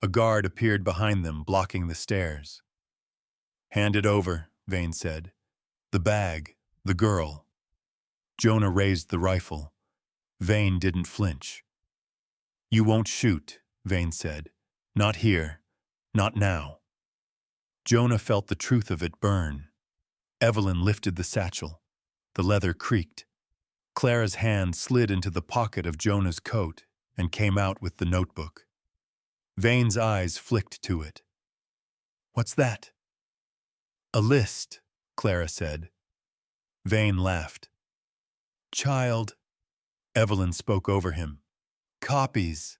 A guard appeared behind them, blocking the stairs. "Hand it over," Vane said. "The bag, the girl." Jonah raised the rifle. Vane didn't flinch. "You won't shoot," Vane said. "Not here. Not now." Jonah felt the truth of it burn. Evelyn lifted the satchel. The leather creaked. Clara's hand slid into the pocket of Jonah's coat and came out with the notebook. Vane's eyes flicked to it. "What's that?" "A list," Clara said. Vane laughed. "Child," Evelyn spoke over him. "Copies."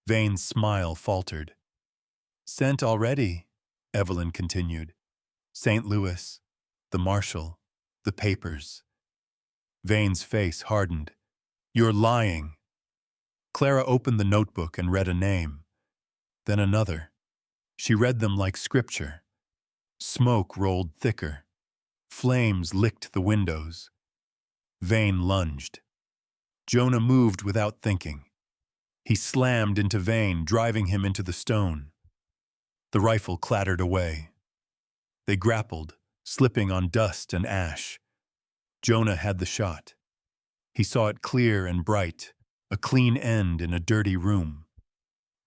Vane's smile faltered. "Sent already," Evelyn continued. "St. Louis, the marshal, the papers." Vane's face hardened. "You're lying." Clara opened the notebook and read a name, then another. She read them like scripture. Smoke rolled thicker. Flames licked the windows. Vane lunged. Jonah moved without thinking. He slammed into Vane, driving him into the stone. The rifle clattered away. They grappled, slipping on dust and ash. Jonah had the shot. He saw it clear and bright, a clean end in a dirty room.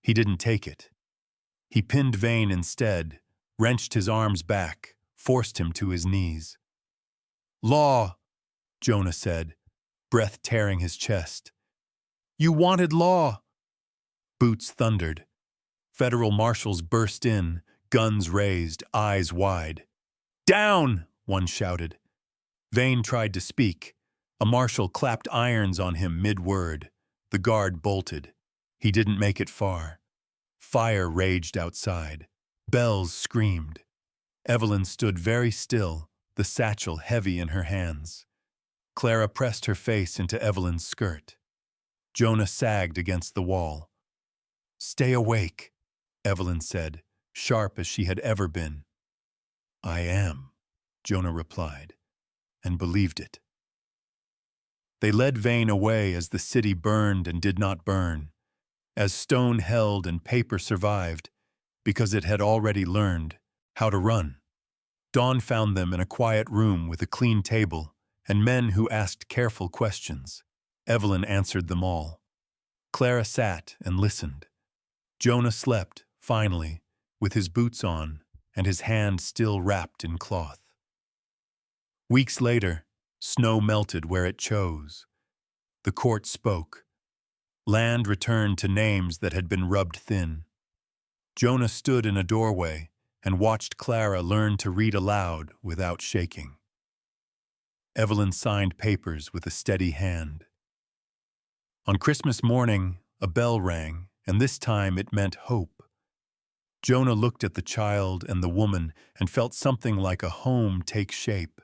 He didn't take it. He pinned Vane instead, wrenched his arms back, forced him to his knees. "Law," Jonah said, breath tearing his chest. "You wanted law." Boots thundered. Federal marshals burst in, guns raised, eyes wide. "Down!" one shouted. Vane tried to speak. A marshal clapped irons on him mid-word. The guard bolted. He didn't make it far. Fire raged outside. Bells screamed. Evelyn stood very still, the satchel heavy in her hands. Clara pressed her face into Evelyn's skirt. Jonah sagged against the wall. "Stay awake," Evelyn said, sharp as she had ever been. "I am," Jonah replied, and believed it. They led Vane away as the city burned and did not burn, as stone held and paper survived, because it had already learned how to run. Dawn found them in a quiet room with a clean table and men who asked careful questions. Evelyn answered them all. Clara sat and listened. Jonah slept, finally, with his boots on and his hand still wrapped in cloth. Weeks later, snow melted where it chose. The court spoke. Land returned to names that had been rubbed thin. Jonah stood in a doorway and watched Clara learn to read aloud without shaking. Evelyn signed papers with a steady hand. On Christmas morning, a bell rang, and this time it meant hope. Jonah looked at the child and the woman and felt something like a home take shape.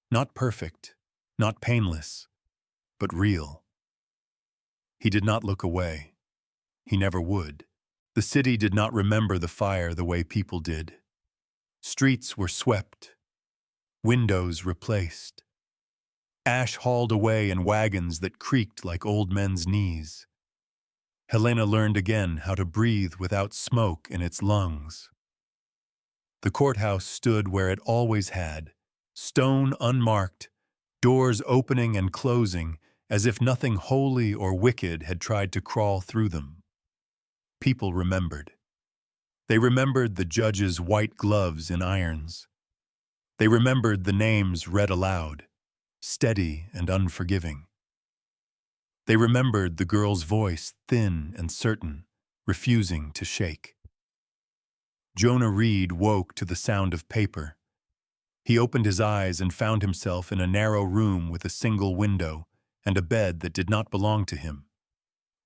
Not perfect, not painless, but real. He did not look away. He never would. The city did not remember the fire the way people did. Streets were swept. Windows replaced. Ash hauled away in wagons that creaked like old men's knees. Helena learned again how to breathe without smoke in its lungs. The courthouse stood where it always had, stone unmarked, doors opening and closing, as if nothing holy or wicked had tried to crawl through them. People remembered. They remembered the judge's white gloves in irons. They remembered the names read aloud, steady and unforgiving. They remembered the girl's voice, thin and certain, refusing to shake. Jonah Reed woke to the sound of paper. He opened his eyes and found himself in a narrow room with a single window and a bed that did not belong to him.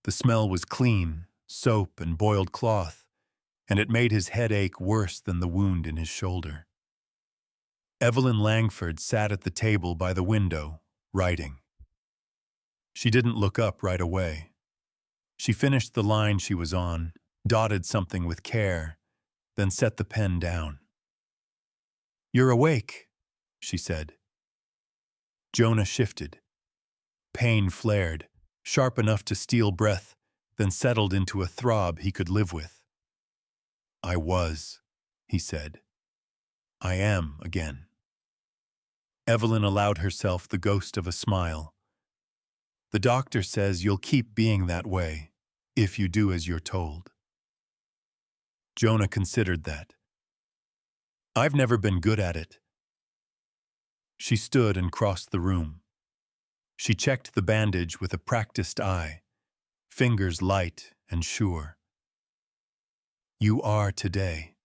The smell was clean, soap and boiled cloth, and it made his head ache worse than the wound in his shoulder. Evelyn Langford sat at the table by the window, writing. She didn't look up right away. She finished the line she was on, dotted something with care, then set the pen down. "You're awake," she said. Jonah shifted. Pain flared, sharp enough to steal breath, then settled into a throb he could live with. "I was," he said. "I am again." Evelyn allowed herself the ghost of a smile. "The doctor says you'll keep being that way, if you do as you're told." Jonah considered that. "I've never been good at it." She stood and crossed the room. She checked the bandage with a practiced eye, fingers light and sure. "You are today."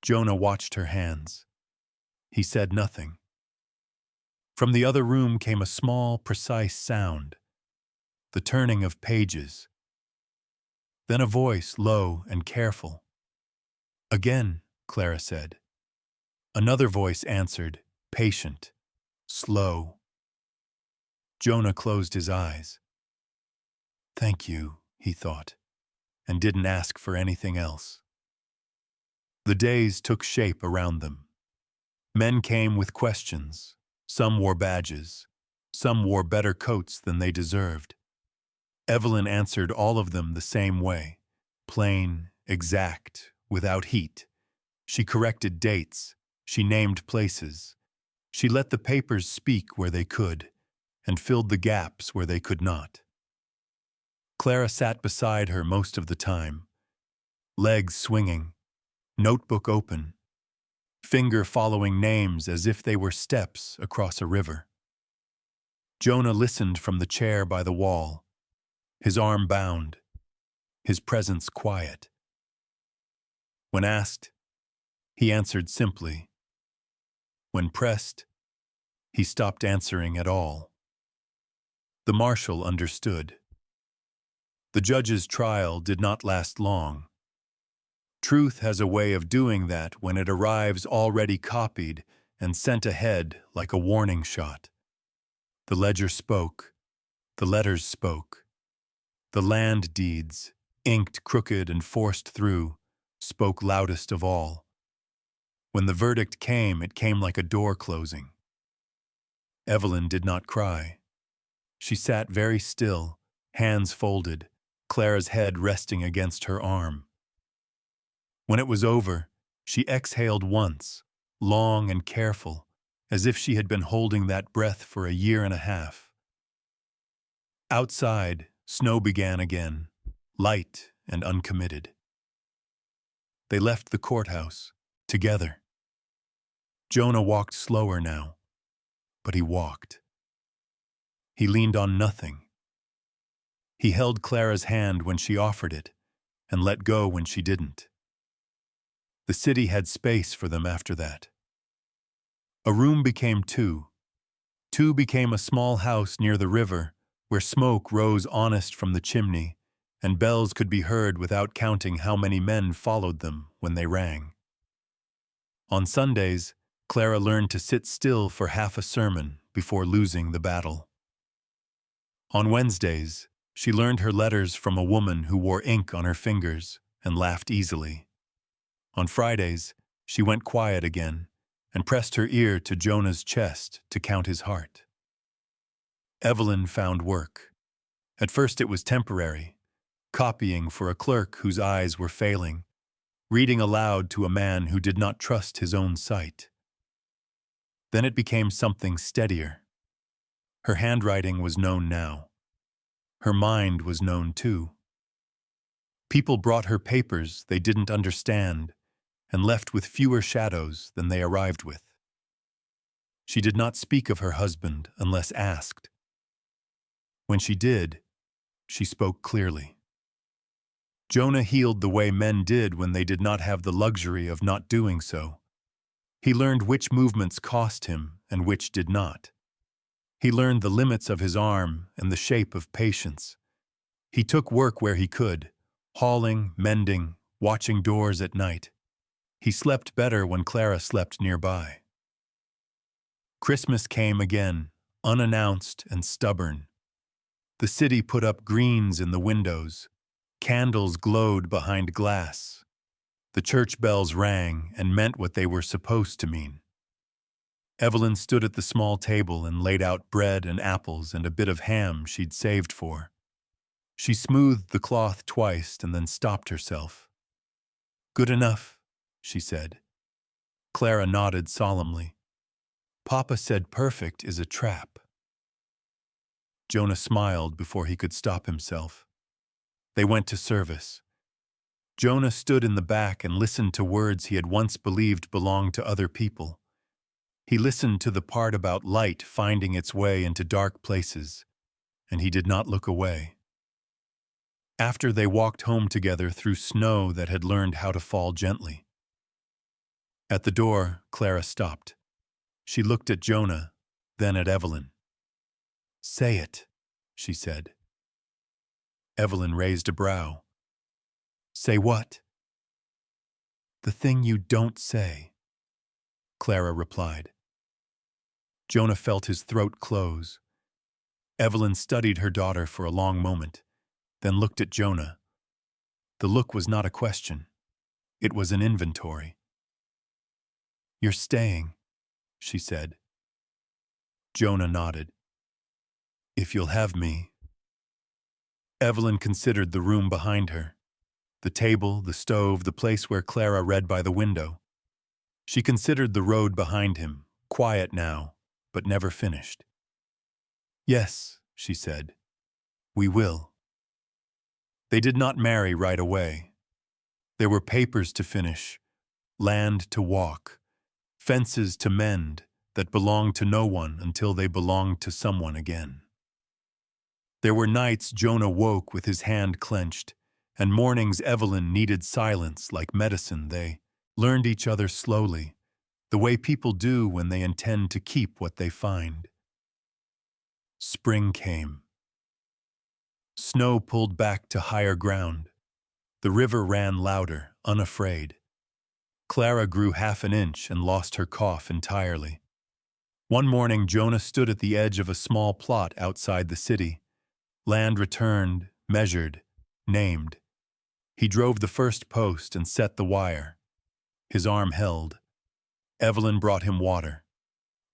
Jonah watched her hands. He said nothing. From the other room came a small, precise sound, the turning of pages. Then a voice, low and careful. "Again," Clara said. Another voice answered, patient, slow. Jonah closed his eyes. "Thank you," he thought, and didn't ask for anything else. The days took shape around them. Men came with questions. Some wore badges. Some wore better coats than they deserved. Evelyn answered all of them the same way, plain, exact, without heat. She corrected dates. She named places. She let the papers speak where they could, and filled the gaps where they could not. Clara sat beside her most of the time, legs swinging, notebook open, finger following names as if they were steps across a river. Jonah listened from the chair by the wall, his arm bound, his presence quiet. When asked, he answered simply. When pressed, he stopped answering at all. The marshal understood. The judge's trial did not last long. Truth has a way of doing that when it arrives already copied and sent ahead like a warning shot. The ledger spoke. The letters spoke. The land deeds, inked crooked and forced through, spoke loudest of all. When the verdict came, it came like a door closing. Evelyn did not cry. She sat very still, hands folded, Clara's head resting against her arm. When it was over, she exhaled once, long and careful, as if she had been holding that breath for a year and a half. Outside, snow began again, light and uncommitted. They left the courthouse, together. Jonah walked slower now, but he walked. He leaned on nothing. He held Clara's hand when she offered it, and let go when she didn't. The city had space for them after that. A room became two. Two became a small house near the river, where smoke rose honest from the chimney, and bells could be heard without counting how many men followed them when they rang. On Sundays, Clara learned to sit still for half a sermon before losing the battle. On Wednesdays, she learned her letters from a woman who wore ink on her fingers and laughed easily. On Fridays, she went quiet again and pressed her ear to Jonah's chest to count his heart. Evelyn found work. At first it was temporary, copying for a clerk whose eyes were failing, reading aloud to a man who did not trust his own sight. Then it became something steadier. Her handwriting was known now. Her mind was known too. People brought her papers they didn't understand and left with fewer shadows than they arrived with. She did not speak of her husband unless asked. When she did, she spoke clearly. Jonah healed the way men did when they did not have the luxury of not doing so. He learned which movements cost him and which did not. He learned the limits of his arm and the shape of patience. He took work where he could, hauling, mending, watching doors at night. He slept better when Clara slept nearby. Christmas came again, unannounced and stubborn. The city put up greens in the windows. Candles glowed behind glass. The church bells rang and meant what they were supposed to mean. Evelyn stood at the small table and laid out bread and apples and a bit of ham she'd saved for. She smoothed the cloth twice and then stopped herself. "Good enough," she said. Clara nodded solemnly. "Papa said perfect is a trap." Jonah smiled before he could stop himself. They went to service. Jonah stood in the back and listened to words he had once believed belonged to other people. He listened to the part about light finding its way into dark places, and he did not look away. After they walked home together through snow that had learned how to fall gently. At the door, Clara stopped. She looked at Jonah, then at Evelyn. "Say it," she said. Evelyn raised a brow. "Say what?" "The thing you don't say," Clara replied. Jonah felt his throat close. Evelyn studied her daughter for a long moment, then looked at Jonah. The look was not a question. It was an inventory. "You're staying," she said. Jonah nodded. "If you'll have me." Evelyn considered the room behind her. The table, the stove, the place where Clara read by the window. She considered the road behind him, quiet now, but never finished. "Yes," she said, "we will." They did not marry right away. There were papers to finish, land to walk, fences to mend that belonged to no one until they belonged to someone again. There were nights Jonah woke with his hand clenched, and mornings Evelyn needed silence like medicine. They learned each other slowly, the way people do when they intend to keep what they find. Spring came. Snow pulled back to higher ground. The river ran louder, unafraid. Clara grew half an inch and lost her cough entirely. One morning, Jonah stood at the edge of a small plot outside the city. Land returned, measured, named. He drove the first post and set the wire. His arm held. Evelyn brought him water.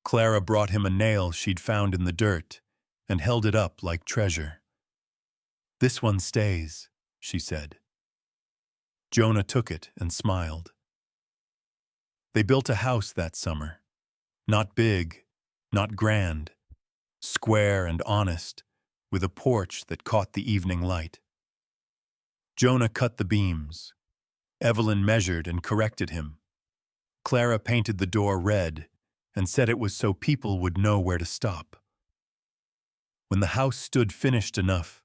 Clara brought him a nail she'd found in the dirt and held it up like treasure. "This one stays," she said. Jonah took it and smiled. They built a house that summer. Not big, not grand, square and honest, with a porch that caught the evening light. Jonah cut the beams. Evelyn measured and corrected him. Clara painted the door red and said it was so people would know where to stop. When the house stood finished enough,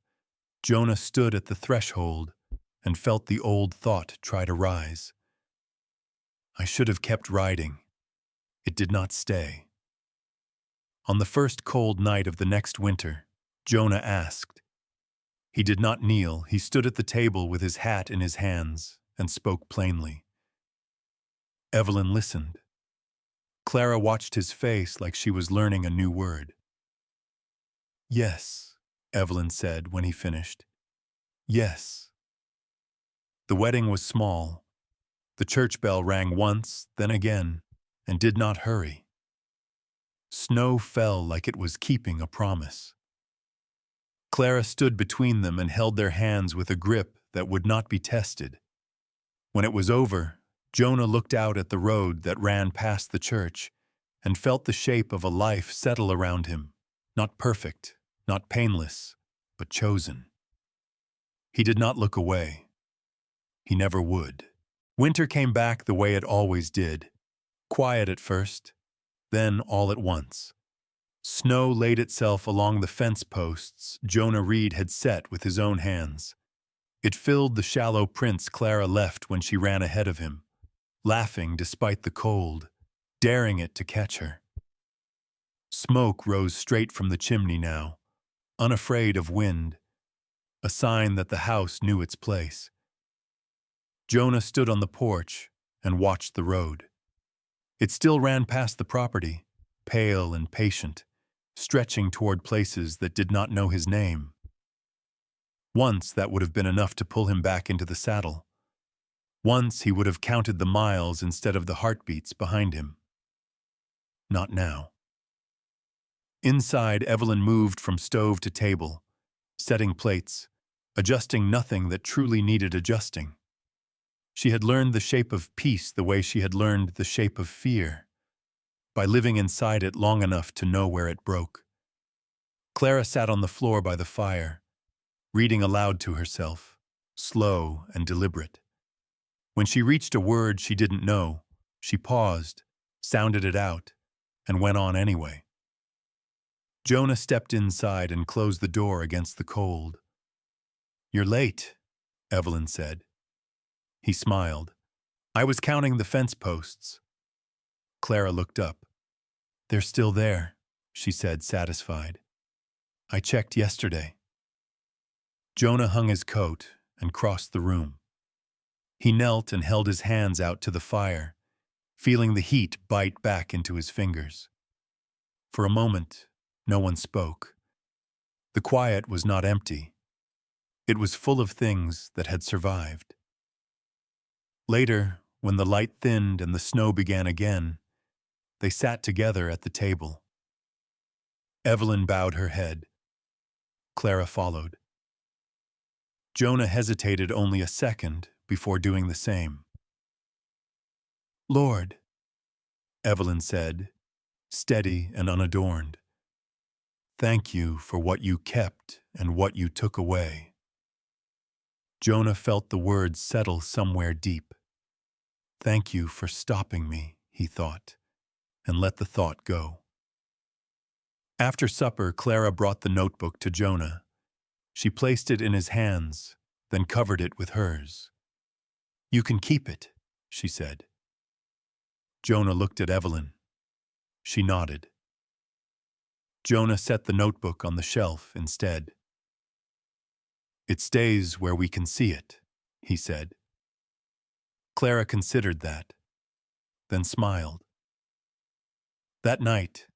Jonah stood at the threshold and felt the old thought try to rise. I should have kept riding. It did not stay. On the first cold night of the next winter, Jonah asked. He did not kneel. He stood at the table with his hat in his hands and spoke plainly. Evelyn listened. Clara watched his face like she was learning a new word. "Yes," Evelyn said when he finished. "Yes." The wedding was small. The church bell rang once, then again, and did not hurry. Snow fell like it was keeping a promise. Clara stood between them and held their hands with a grip that would not be tested. When it was over, Jonah looked out at the road that ran past the church and felt the shape of a life settle around him, Not perfect, not painless, but chosen. He did not look away. He never would. Winter came back the way it always did. Quiet at first, then all at once. Snow laid itself along the fence posts Jonah Reed had set with his own hands. It filled the shallow prints Clara left when she ran ahead of him, laughing despite the cold, daring it to catch her. Smoke rose straight from the chimney now, unafraid of wind, a sign that the house knew its place. Jonah stood on the porch and watched the road. It still ran past the property, pale and patient, stretching toward places that did not know his name. Once that would have been enough to pull him back into the saddle. Once he would have counted the miles instead of the heartbeats behind him. Not now. Inside, Evelyn moved from stove to table, setting plates, adjusting nothing that truly needed adjusting. She had learned the shape of peace the way she had learned the shape of fear, by living inside it long enough to know where it broke. Clara sat on the floor by the fire, reading aloud to herself, slow and deliberate. When she reached a word she didn't know, she paused, sounded it out, and went on anyway. Jonah stepped inside and closed the door against the cold. "You're late," Evelyn said. He smiled. "I was counting the fence posts." Clara looked up. "They're still there," she said, satisfied. "I checked yesterday." Jonah hung his coat and crossed the room. He knelt and held his hands out to the fire, feeling the heat bite back into his fingers. For a moment, no one spoke. The quiet was not empty. It was full of things that had survived. Later, when the light thinned and the snow began again, they sat together at the table. Evelyn bowed her head. Clara followed. Jonah hesitated only a second before doing the same. "Lord," Evelyn said, steady and unadorned, "thank you for what you kept and what you took away." Jonah felt the words settle somewhere deep. "Thank you for stopping me," he thought, and let the thought go. After supper, Clara brought the notebook to Jonah. She placed it in his hands, then covered it with hers. "You can keep it," she said. Jonah looked at Evelyn. She nodded. Jonah set the notebook on the shelf instead. "It stays where we can see it," he said. Clara considered that, then smiled. That night,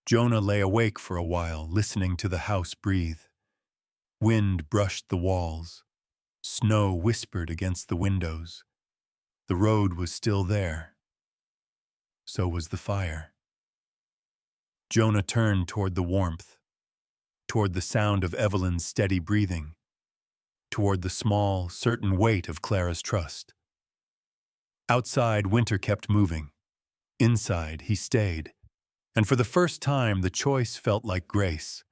Jonah lay awake for a while, listening to the house breathe. Wind brushed the walls. Snow whispered against the windows. The road was still there. So was the fire. Jonah turned toward the warmth, toward the sound of Evelyn's steady breathing, toward the small, certain weight of Clara's trust. Outside, winter kept moving. Inside, he stayed. And for the first time, the choice felt like grace.